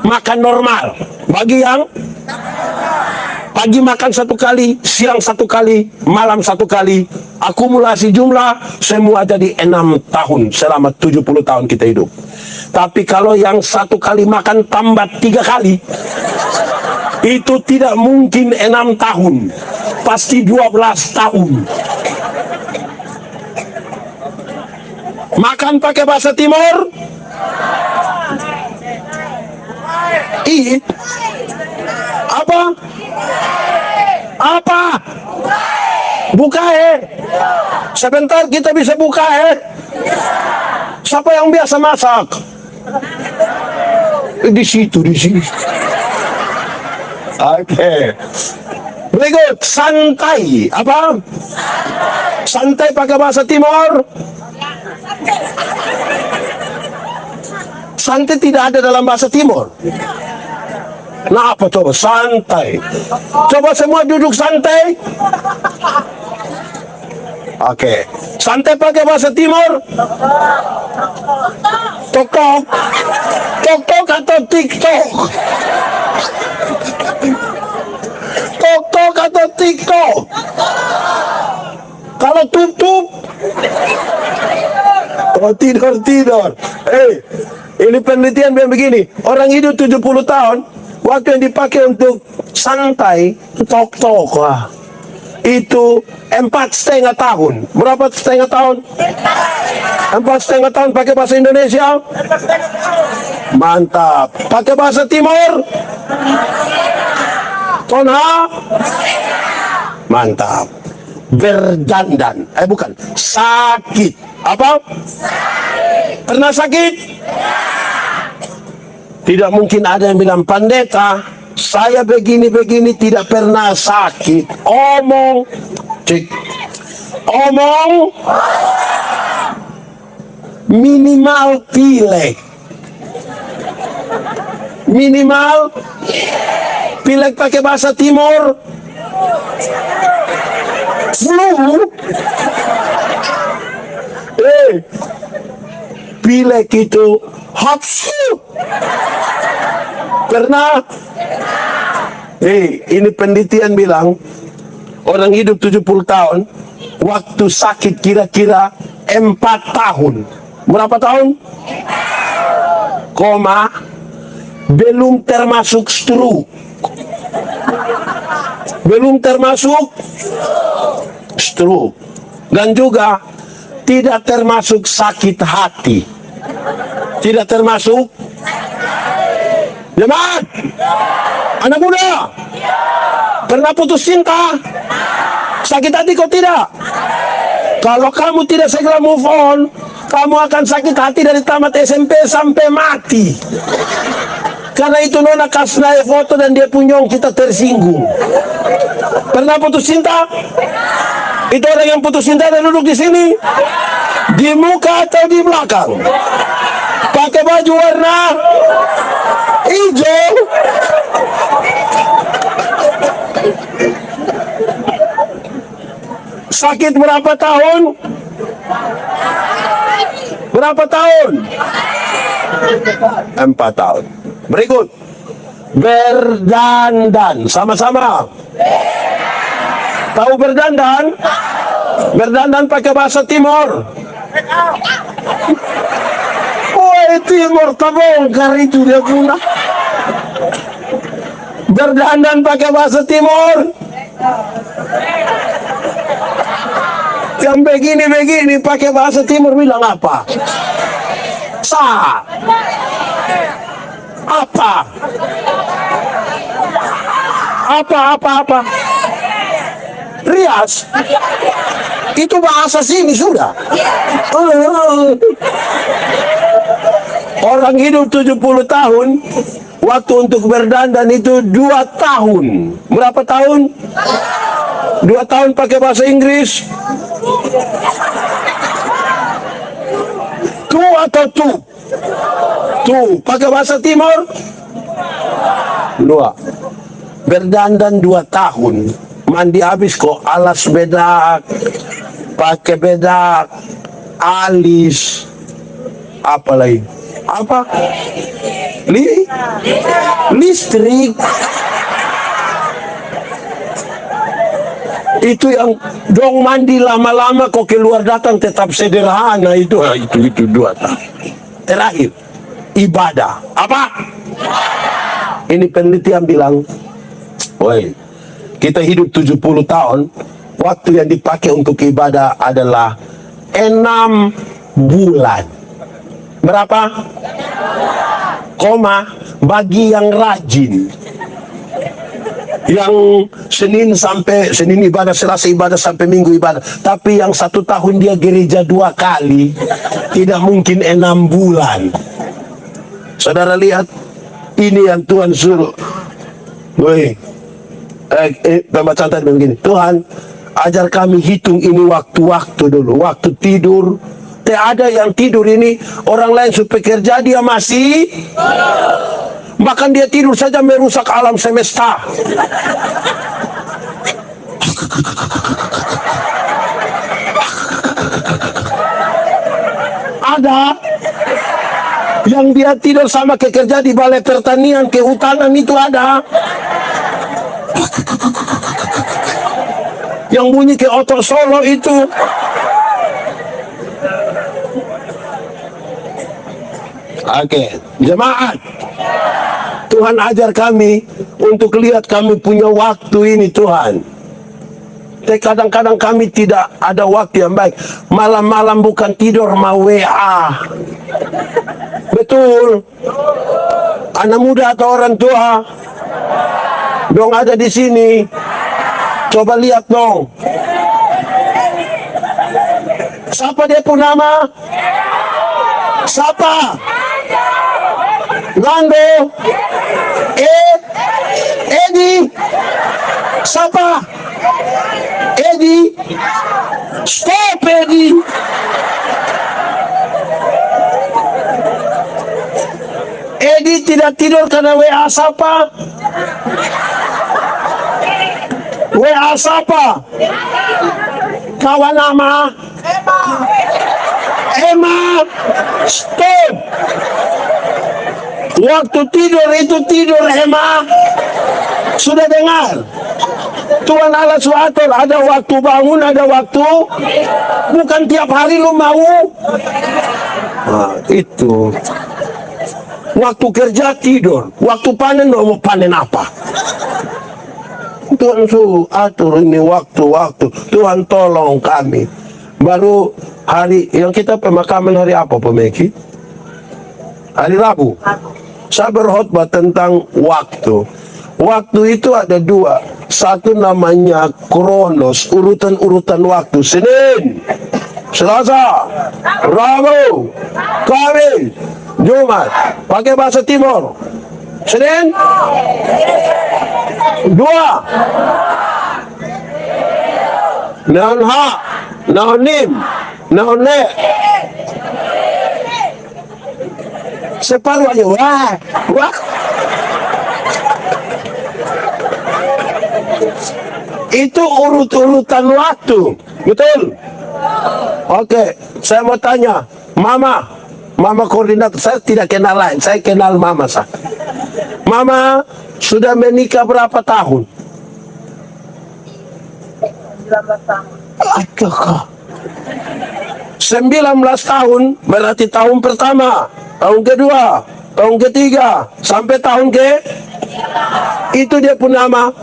makan normal. Bagi yang pagi makan 1 kali, siang 1 kali, malam 1 kali, akumulasi jumlah semua jadi 6 tahun selama 70 tahun kita hidup. Tapi kalau yang 1 kali makan tambah 3 kali, itu tidak mungkin 6 tahun, pasti 12 tahun. Makan pakai bahasa Timur? Eat. Apa? Apa? Buka sebentar kita bisa buka Siapa yang biasa masak? Di situ. Oke. Berikut, santai. Apa? Santai pakai bahasa Timur? Santai tidak ada dalam bahasa Timur. Nah apa coba? Santai. Coba semua duduk santai. Oke. Santai pakai bahasa Timur. Tok-tok. Tok-tok atau TikTok? Tok-tok atau TikTok? Kalau tutup, oh tidur. Ini penelitian yang begini. Orang hidup 70 tahun, waktu yang dipakai untuk santai, tok-tok lah. Itu 4,5 tahun. Berapa setengah tahun? 4,5 tahun pakai bahasa Indonesia? Mantap. Pakai bahasa Timur? Tonha? Mantap. Berdandan. Bukan. Sakit. Apa? Sakit. Pernah sakit? Tidak mungkin ada yang bilang, pendeta, saya begini-begini tidak pernah sakit. Omong. Cik. Omong. Minimal pilek. Minimal pilek pakai bahasa Timur. Flu. Pilek itu hapsu. Pernah? Ini penelitian bilang orang hidup 70 tahun, waktu sakit kira-kira 4 tahun. Berapa tahun? Koma, belum termasuk stroke. Belum termasuk stroke. Dan juga tidak termasuk sakit hati. Tidak termasuk jemaat. Anak muda, pernah putus cinta? Sakit hati kok tidak? Kalau kamu tidak segera move on, kamu akan sakit hati dari tamat SMP sampai mati. Karena itu Nona kasih foto dan dia punyong, kita tersinggung. Pernah putus cinta? Itu orang yang putus cinta dan duduk di sini, di muka atau di belakang? Pakai baju warna hijau. Sakit berapa tahun? Berapa tahun? 4 tahun. Berikut. Berdandan. Sama-sama. Tahu berdandan? Berdandan pakai bahasa Timur. Woi, Timur terbongkar itu dia punya. Berdandan pakai bahasa Timur. Yang begini-begini pakai bahasa Timur bilang apa? Sa. Apa? Apa? Rias. Itu bahasa sini sudah. Orang hidup 70 tahun, waktu untuk berdandan itu 2 tahun. Berapa tahun? 2 tahun pakai bahasa Inggris. Tu atau tu? Tu. Pakai bahasa Timur? 2. Berdandan 2 tahun. Mandi habis kok, alas bedak, pakai bedak, alis, apa lagi? Apa? Listrik. Itu yang dong mandi lama-lama kok keluar datang tetap sederhana itu 2 tahun. Terakhir, ibadah. Apa? Ini penelitian bilang, woi, kita hidup 70 tahun, waktu yang dipakai untuk ibadah adalah 6 bulan. Berapa? Koma, bagi yang rajin, yang Senin ibadah, Selasa ibadah, sampai Minggu ibadah. Tapi yang 1 tahun dia gereja 2 kali, tidak mungkin 6 bulan. Saudara lihat, ini yang Tuhan suruh. Woi, pembacaan tadi begini, Tuhan ajar kami hitung ini waktu-waktu dulu, waktu tidur. Tidak ada yang tidur ini, orang lain supaya kerja dia masih. Bahkan dia tidur saja merusak alam semesta. Ada yang dia tidur sama kerja di balai pertanian, kehutanan itu ada. Yang bunyi ke otor Solo itu. Oke, jemaat. Tuhan ajar kami untuk lihat kami punya waktu ini, Tuhan. Tapi kadang-kadang kami tidak ada waktu yang baik. Malam-malam bukan tidur, mau WA. Betul. Anak muda atau orang tua dong ada di sini. Coba lihat dong. Siapa dia pun nama? Siapa? Lando? Edi? Siapa? Edi? Stop, Edi! Edi tidak tidur karena WA siapa? WA siapa? Kawan nama? Emma. Stop. Waktu tidur itu tidur, Emma. Sudah dengar? Tuhan Allah SWT ada waktu bangun, ada waktu. Bukan tiap hari lu mau. Nah, itu. Waktu kerja tidur, waktu panen lu mau panen apa? Tuhan suruh atur ini waktu-waktu. Tuhan tolong kami. Baru hari yang kita pemakaman hari apa, Pak Meki? Hari Rabu. Saya berkhotbah tentang waktu. Waktu itu ada dua. Satu namanya kronos, urutan-urutan waktu. Senin, Selasa, Rabu, Kamis, Jumat. Pakai bahasa Timur. Senin, dua. Naon ha, naon nim, naon ne. Separuh aja, wah, wah. Itu urut-urutan waktu, betul? Oke, saya mau tanya, Mama koordinator, saya tidak kenal lain, saya kenal Mama saya. Mama sudah menikah berapa tahun? 19 tahun. Aduh, 19 tahun berarti tahun pertama, tahun kedua, tahun ketiga, sampai tahun ke itu dia pun nama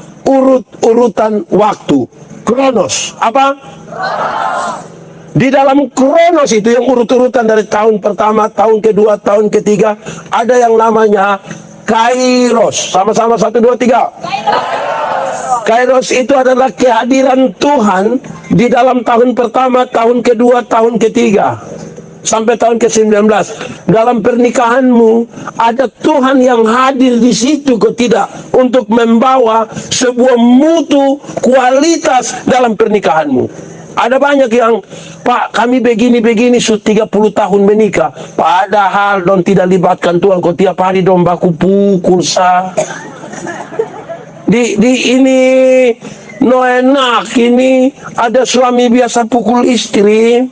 urutan waktu. Kronos. Apa? Di dalam kronos itu yang urut-urutan dari tahun pertama, tahun kedua, tahun ketiga, ada yang namanya Kairos. Sama-sama 1, 2, 3. Kairos itu adalah kehadiran Tuhan di dalam tahun pertama, tahun kedua, tahun ketiga, sampai tahun ke-19. Dalam pernikahanmu ada Tuhan yang hadir di situ, kok tidak, untuk membawa sebuah mutu kualitas dalam pernikahanmu. Ada banyak yang, Pak, kami begini-begini sudah 30 tahun menikah, padahal dong tidak libatkan Tuhan, kok tiap hari dong baku pukul sah. Di ini no enak, ini ada suami biasa pukul istri.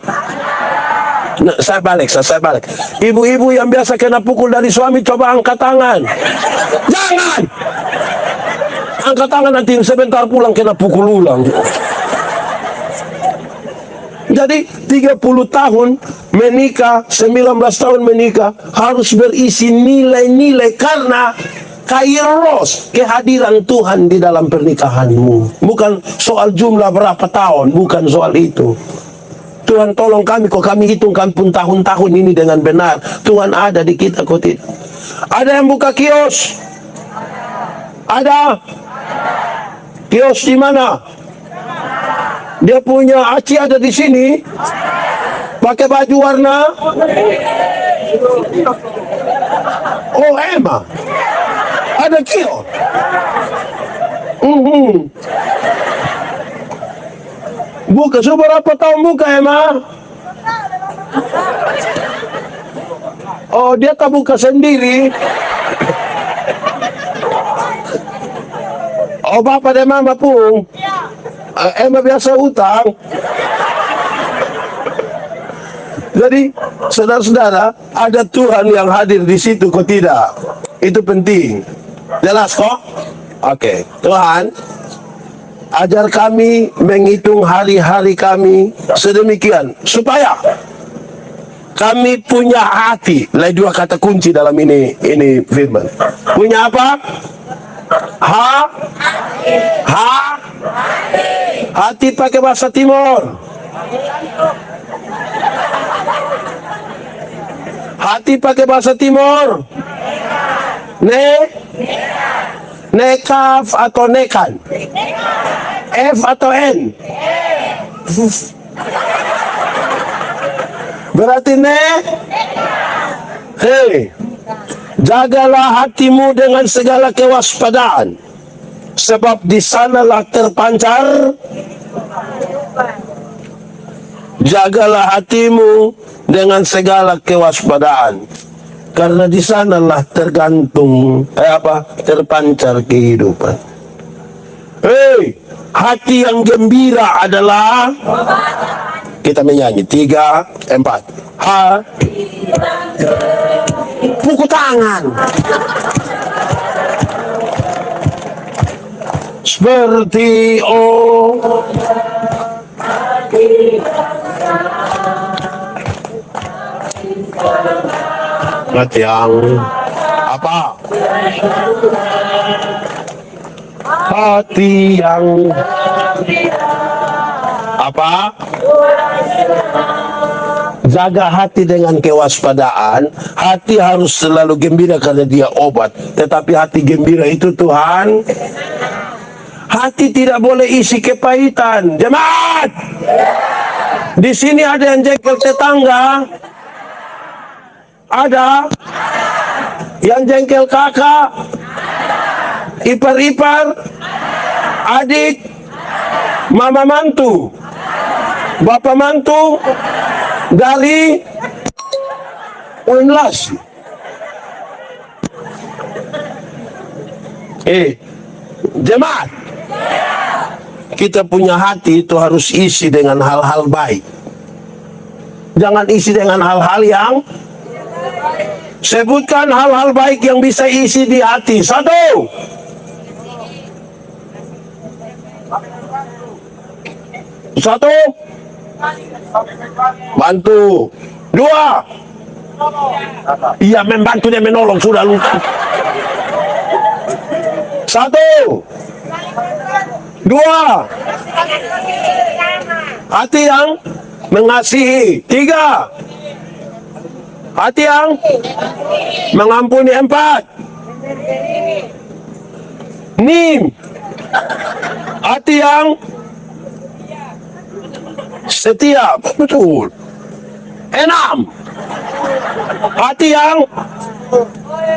Nah, saya balik. Ibu-ibu yang biasa kena pukul dari suami, coba angkat tangan. Jangan! Angkat tangan, nanti sebentar pulang kena pukul ulang. Jadi 30 tahun menikah, 19 tahun menikah, harus berisi nilai-nilai karena Kairos, kehadiran Tuhan di dalam pernikahanmu. Bukan soal jumlah berapa tahun, bukan soal itu. Tuhan tolong kami, kok kami hitung kampung tahun-tahun ini dengan benar. Tuhan ada di kita, kok tidak. Ada yang buka kios? Ada? Kios di mana? Dia punya aci ada di sini. Pakai baju warna? Oh, Emma. Ada kios. Buka, berapa tahun buka, Emma? Oh, dia tak buka sendiri. Oh, Bapak dan Mama pun. Emang biasa utang. Jadi, saudara-saudara, ada Tuhan yang hadir di situ, kok tidak? Itu penting. Jelas kok? Oke. Tuhan, ajar kami menghitung hari-hari kami sedemikian supaya kami punya hati. Lah, dua kata kunci dalam ini firman. Punya apa? Hati pakai bahasa Timur. Hati pakai bahasa Timur. Nekaf atau nekan? F atau N? Berarti Hei, jagalah hatimu dengan segala kewaspadaan, sebab di sanalah terpancar. Jagalah hatimu dengan segala kewaspadaan, karena di sanalah terpancar kehidupan. Hei, hati yang gembira adalah, kita menyanyi 3, 4. Pukul tangan. Seperti hati yang apa? Hati yang apa? Jaga hati dengan kewaspadaan. Hati harus selalu gembira karena dia obat. Tetapi hati gembira itu, Tuhan, hati tidak boleh isi kepahitan. Jemaat, di sini ada yang jengkel tetangga, ada yang jengkel kakak, ipar-ipar, adik, mama mantu, bapak mantu, dari UNLAS. Jemaat, kita punya hati itu harus isi dengan hal-hal baik. Jangan isi dengan hal-hal yang, sebutkan hal-hal baik yang bisa isi di hati. 1. Bantu. 2. Iya, membantu dan menolong, sudah lupa. 1. 2. Hati yang mengasihi. 3. Hati yang mengampuni. 4. Nim. Hati yang setia. Betul. 6. Hati yang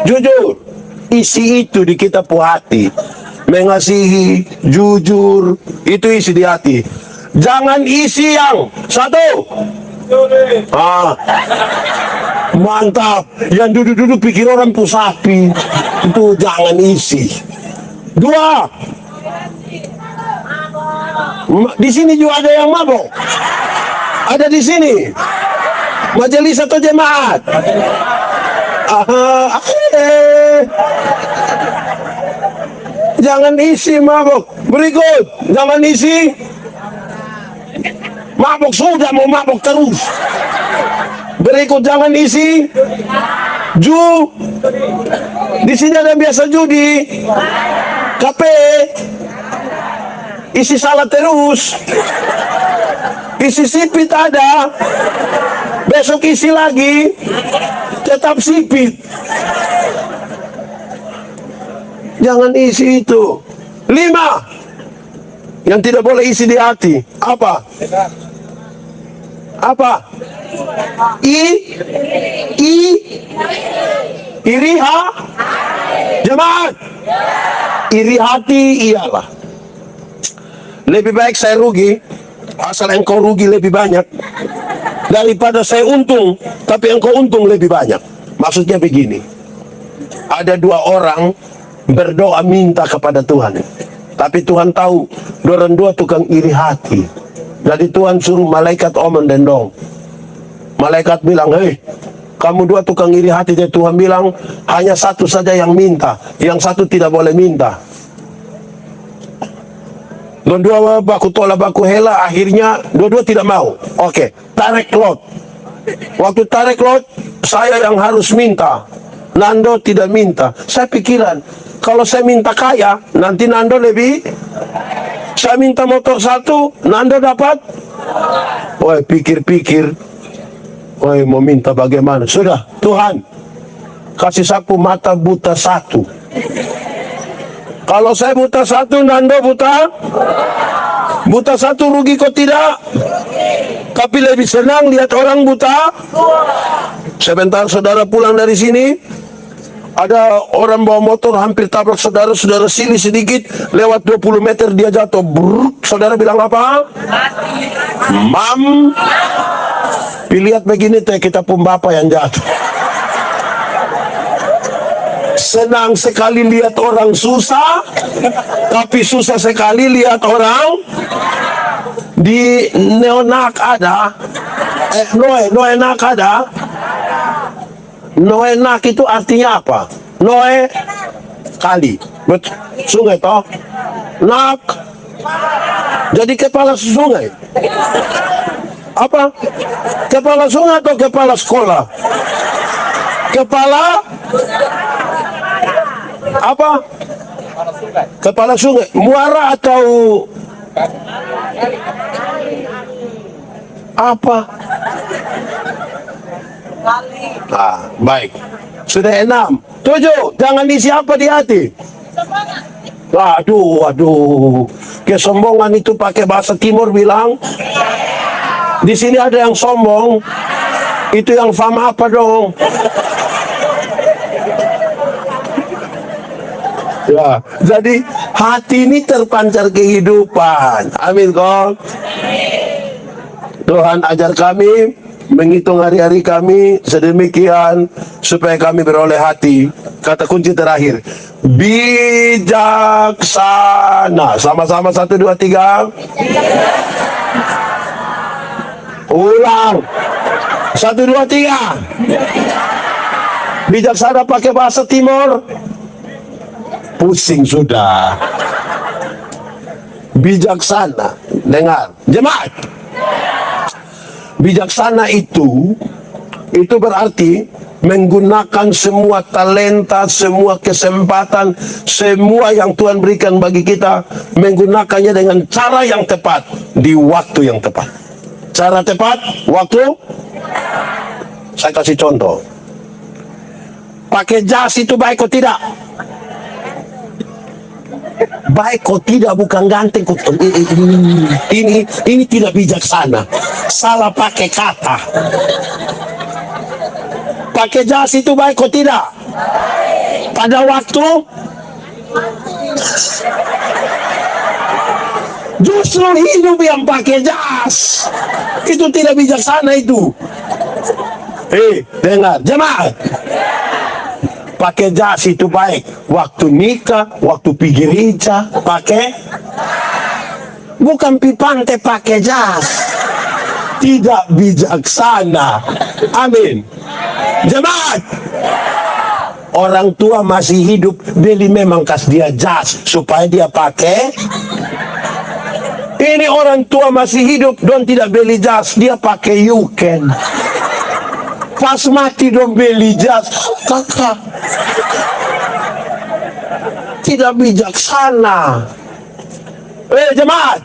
jujur. Isi itu di kita hati. Mengasihi, jujur, itu isi di hati. Jangan isi yang 1. Mantap. Yang duduk-duduk pikir orang pusapi, itu jangan isi. 2. Di sini juga ada yang mabok. Ada di sini. Majelis atau jemaat? Jangan isi mabok. Berikut, jangan isi mabok, sudah mau mabok terus. Berikut, jangan isi di sini ada yang biasa judi, kafe, isi salah terus, isi sipit ada, besok isi lagi, tetap sipit. Jangan isi itu. 5. Yang tidak boleh isi di hati. Apa? Iriha. Jemaat, iri hati ialah, lebih baik saya rugi, asal engkau rugi lebih banyak, daripada saya untung, tapi engkau untung lebih banyak. Maksudnya begini, ada 2 orang berdoa minta kepada Tuhan. Tapi Tuhan tahu dorang dua tukang iri hati. Jadi Tuhan suruh malaikat omong dendong. Malaikat bilang, hei, kamu dua tukang iri hati. Jadi Tuhan bilang, hanya satu saja yang minta, yang satu tidak boleh minta. Dua-dua baku tolak baku hela, akhirnya dua-dua tidak mau. Oke, tarik Lot. Waktu tarik Lot, saya yang harus minta. Nando tidak minta. Saya pikiran, kalau saya minta kaya, nanti Nando lebih. Saya minta motor satu, Nando dapat. Woi, pikir-pikir. Woi, mau minta bagaimana? Sudah, Tuhan, kasih sapu mata buta satu. Kalau saya buta satu, Nando buta. Buta satu rugi kok tidak? Tapi lebih senang lihat orang buta. Sebentar saudara pulang dari sini, ada orang bawa motor hampir tabrak saudara, saudara sini sedikit, lewat 20 meter dia jatuh. Brrr, saudara bilang apa? Mam. Dilihat begini teh, kita pun bapak yang jatuh. Senang sekali lihat orang susah, tapi susah sekali lihat orang. Di Neonak ada, Noenak ada. Noenak itu artinya apa? Noe kali, sungai toh. Nak, jadi kepala sungai. Apa? Kepala sungai atau kepala sekolah? Kepala apa? Kepala sungai. Muara atau apa? Baik. Sudah 6. 7. Jangan isi apa di hati. Aduh. Kesombongan itu pakai bahasa Timur bilang. Di sini ada yang sombong. Itu yang faham apa dong? Ya, jadi hati ini terpancar kehidupan. Amin kok. Tuhan ajar kami menghitung hari-hari kami sedemikian supaya kami beroleh hati. Kata kunci terakhir, bijaksana. Sama-sama 1, 2, 3. Ulang. 1, 2, 3. Bijaksana pakai bahasa Timur. Pusing sudah. Bijaksana. Dengar, jemaat. Bijaksana itu berarti menggunakan semua talenta, semua kesempatan, semua yang Tuhan berikan bagi kita, menggunakannya dengan cara yang tepat, di waktu yang tepat. Cara tepat, waktu. Saya kasih contoh. Pakai jas itu baik atau tidak? Baik kok tidak, bukan ganteng kok. Ini tidak bijaksana. Salah pakai kata. Pakai jas itu baik kok tidak? Pada waktu justru hidup yang pakai jas itu tidak bijaksana itu. Dengar jemaat. Pakai jas itu baik. Waktu nikah, waktu pergi gereja, pakai. Bukan pi pantai pakai jas. Tidak bijaksana. Amin. Jemaat. Orang tua masih hidup, beli memang kas dia jas supaya dia pakai. Ini orang tua masih hidup, don tidak beli jas, dia pakai yuken. Pas mati dong beli jas, kakak. Tidak bijaksana. Jemaat.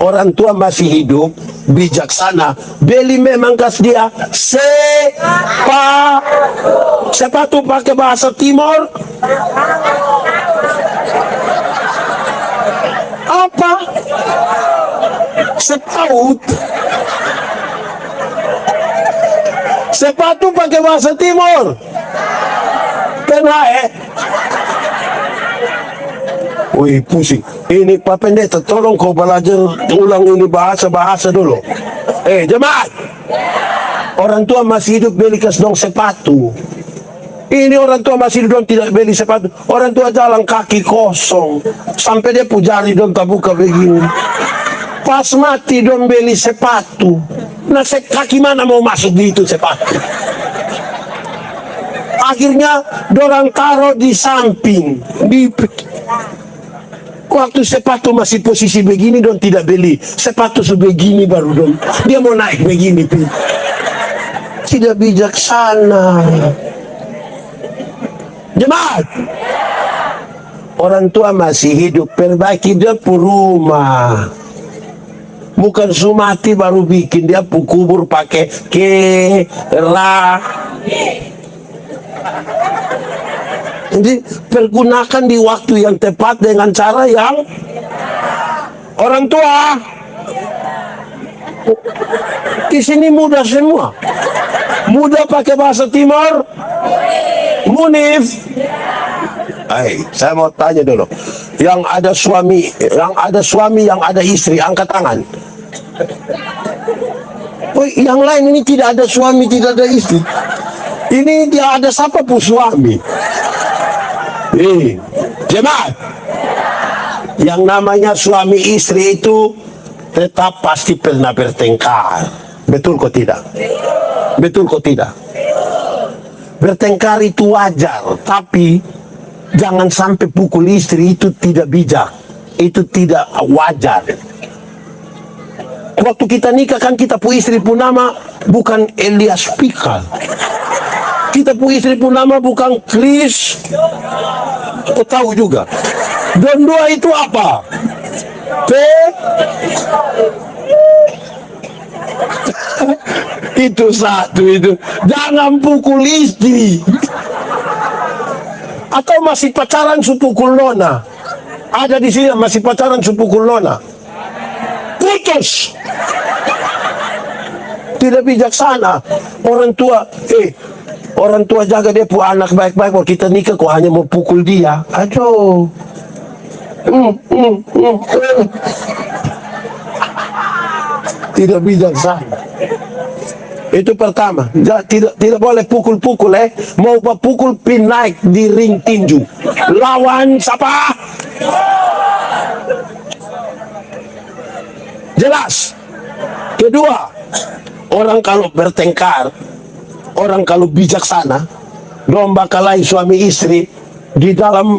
Orang tua masih hidup, bijaksana. Beli memang kas dia sepatu pakai bahasa Timur. Apa? Sepaut. Sepatu pakai bahasa Timur. Tenang Wih, pusing. Ini Pak Pendeta, tolong kau belajar ulang ini bahasa-bahasa dulu. Jemaat. Orang tua masih hidup beli kas dong sepatu. Ini orang tua masih dong tidak beli sepatu. Orang tua jalan kaki kosong. Sampai dia pujari dong tak buka begini. Pas mati dong beli sepatu. Nah kaki mana mau masuk di itu sepatu? Akhirnya dorang taruh di samping. Waktu sepatu masih posisi begini dong tidak beli. Sepatu sebegini baru dong. Dia mau naik begini. Tidak bijaksana. Jemaat, orang tua masih hidup, perbaiki dia pu rumah. Bukan sumati baru bikin, dia pu kubur pakai Jadi pergunakan di waktu yang tepat dengan cara yang orang tua. Di sini mudah semua. Mudah pakai bahasa Timur. Munif. Saya mau tanya dulu. Yang ada suami, yang ada istri, angkat tangan. Yang lain ini tidak ada suami, tidak ada istri. Ini dia ada siapa pun suami. Jemaat. Yang namanya suami istri itu tetap pasti pernah bertengkar. Betul kok tidak? Betul kok tidak? Bertengkar itu wajar, tapi jangan sampai pukul istri, itu tidak bijak, itu tidak wajar. Waktu kita nikah kan kita pu istri pun nama bukan Elias Pikal, kita pu istri pun nama bukan Chris. Kau tahu juga. Dan dua itu apa? Itu satu itu. Jangan pukul istri. Atau masih pacaran supukul nona. Ada di sini masih pacaran supukul nona. Putus. Tidak bijaksana. Orang tua jaga dia pu anak baik-baik. Kalau kita nikah kok hanya mau pukul dia. Aduh. Tidak bijaksana. Itu pertama. Tidak boleh pukul-pukul. Mau pukul pin naik di ring tinju. Lawan siapa? Jelas. Kedua, orang kalau bertengkar, orang kalau bijaksana, domba kalahi suami istri di dalam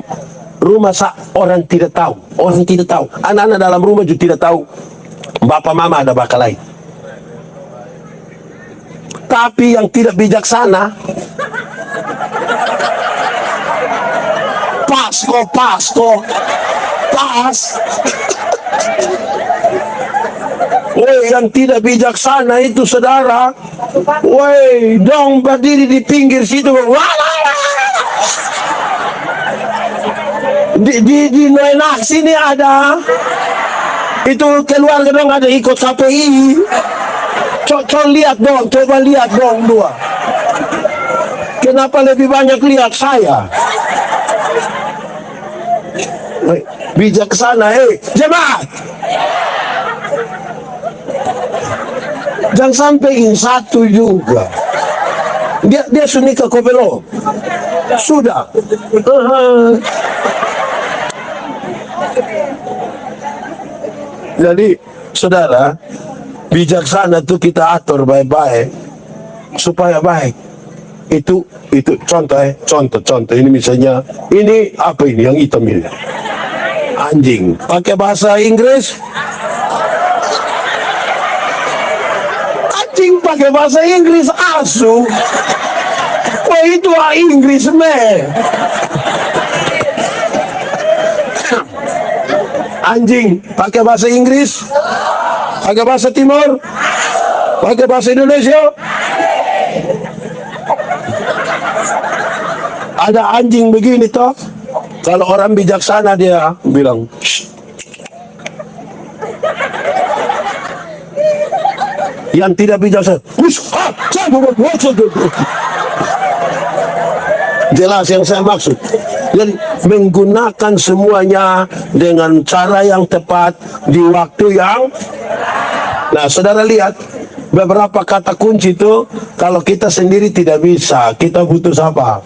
rumah orang tidak tahu. Orang tidak tahu. Anak-anak dalam rumah juga tidak tahu. Bapak mama ada bakal lain. Tapi yang tidak bijaksana, pas. Woi, yang tidak bijaksana itu saudara, woi, dong berdiri di pinggir situ, di Nenak sini ada, itu keluarga dong ada ikut KPI. Coba lihat dong dua. Kenapa lebih banyak lihat saya? Bijaksana, jemaat. Jangan sampai satu juga. Dia sunika kau belum? Sudah. Jadi, saudara, bijaksana itu kita atur baik-baik supaya baik. Itu contoh. Ini misalnya, ini apa ini yang hitam ini? Anjing. Pakai bahasa Inggris. Anjing pakai bahasa Inggris asu. Wah itu Inggris Anjing pakai bahasa Inggris, pakai bahasa Timur, pakai bahasa Indonesia. Ada anjing begini toh. Kalau orang bijaksana dia bilang, shh. Yang tidak bijaksana, jelas yang saya maksud. Jadi menggunakan semuanya dengan cara yang tepat di waktu yang. Nah, saudara lihat beberapa kata kunci itu kalau kita sendiri tidak bisa, kita butuh siapa?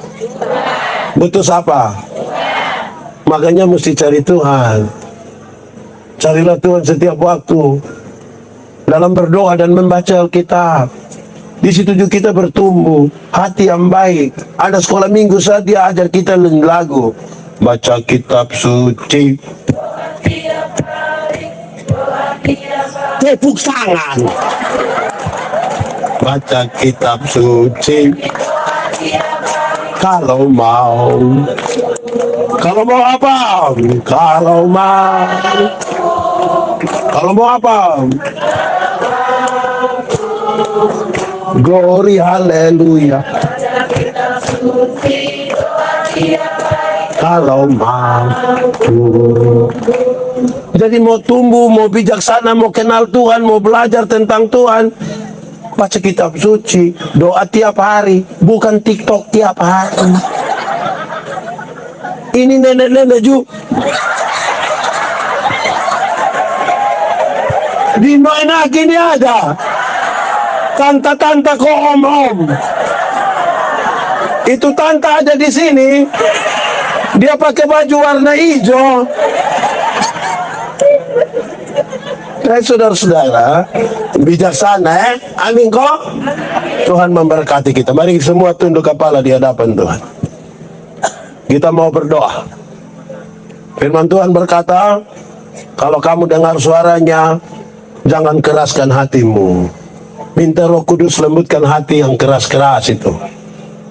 Butuh siapa? Makanya mesti cari Tuhan. Carilah Tuhan setiap waktu dalam berdoa dan membaca Alkitab. Di situ juga kita bertumbuh hati yang baik. Ada sekolah minggu saat dia ajar kita lagu baca kitab suci, tepuk tangan, baca kitab suci. Kalau mau apa? Kalau mau apa? Glory haleluya. Kalau mau. Jadi mau tumbuh, mau bijaksana, mau kenal Tuhan, mau belajar tentang Tuhan, baca kitab suci, doa tiap hari, bukan TikTok tiap hari. Ini nenek-nenek juga. Di Noenak ini ada tante-tante kok om-om. Itu tante ada di sini. Dia pakai baju warna hijau. Saudara-saudara, bijaksana, amin kok. Tuhan memberkati kita. Mari semua tunduk kepala di hadapan Tuhan. Kita mau berdoa. Firman Tuhan berkata, kalau kamu dengar suaranya, jangan keraskan hatimu. Minta Roh Kudus lembutkan hati yang keras-keras itu.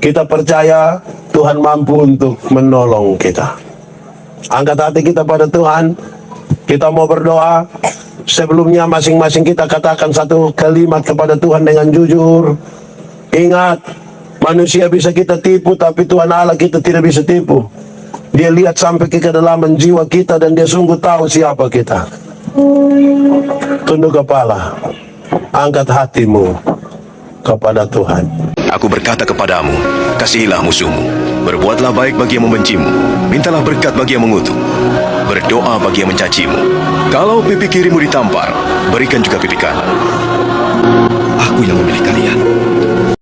Kita percaya Tuhan mampu untuk menolong kita. Angkat hati kita pada Tuhan. Kita mau berdoa. Sebelumnya masing-masing kita katakan satu kalimat kepada Tuhan dengan jujur. Ingat, manusia bisa kita tipu, tapi Tuhan Allah kita tidak bisa tipu. Dia lihat sampai ke kedalaman jiwa kita dan dia sungguh tahu siapa kita. Tunduk kepala, angkat hatimu kepada Tuhan. Aku berkata kepadamu, kasihilah musuhmu, berbuatlah baik bagi yang membencimu, mintalah berkat bagi yang mengutuk, berdoa bagi yang mencacimu. Kalau pipi kirimu ditampar, berikan juga pipi kanan. Aku yang memilih kalian.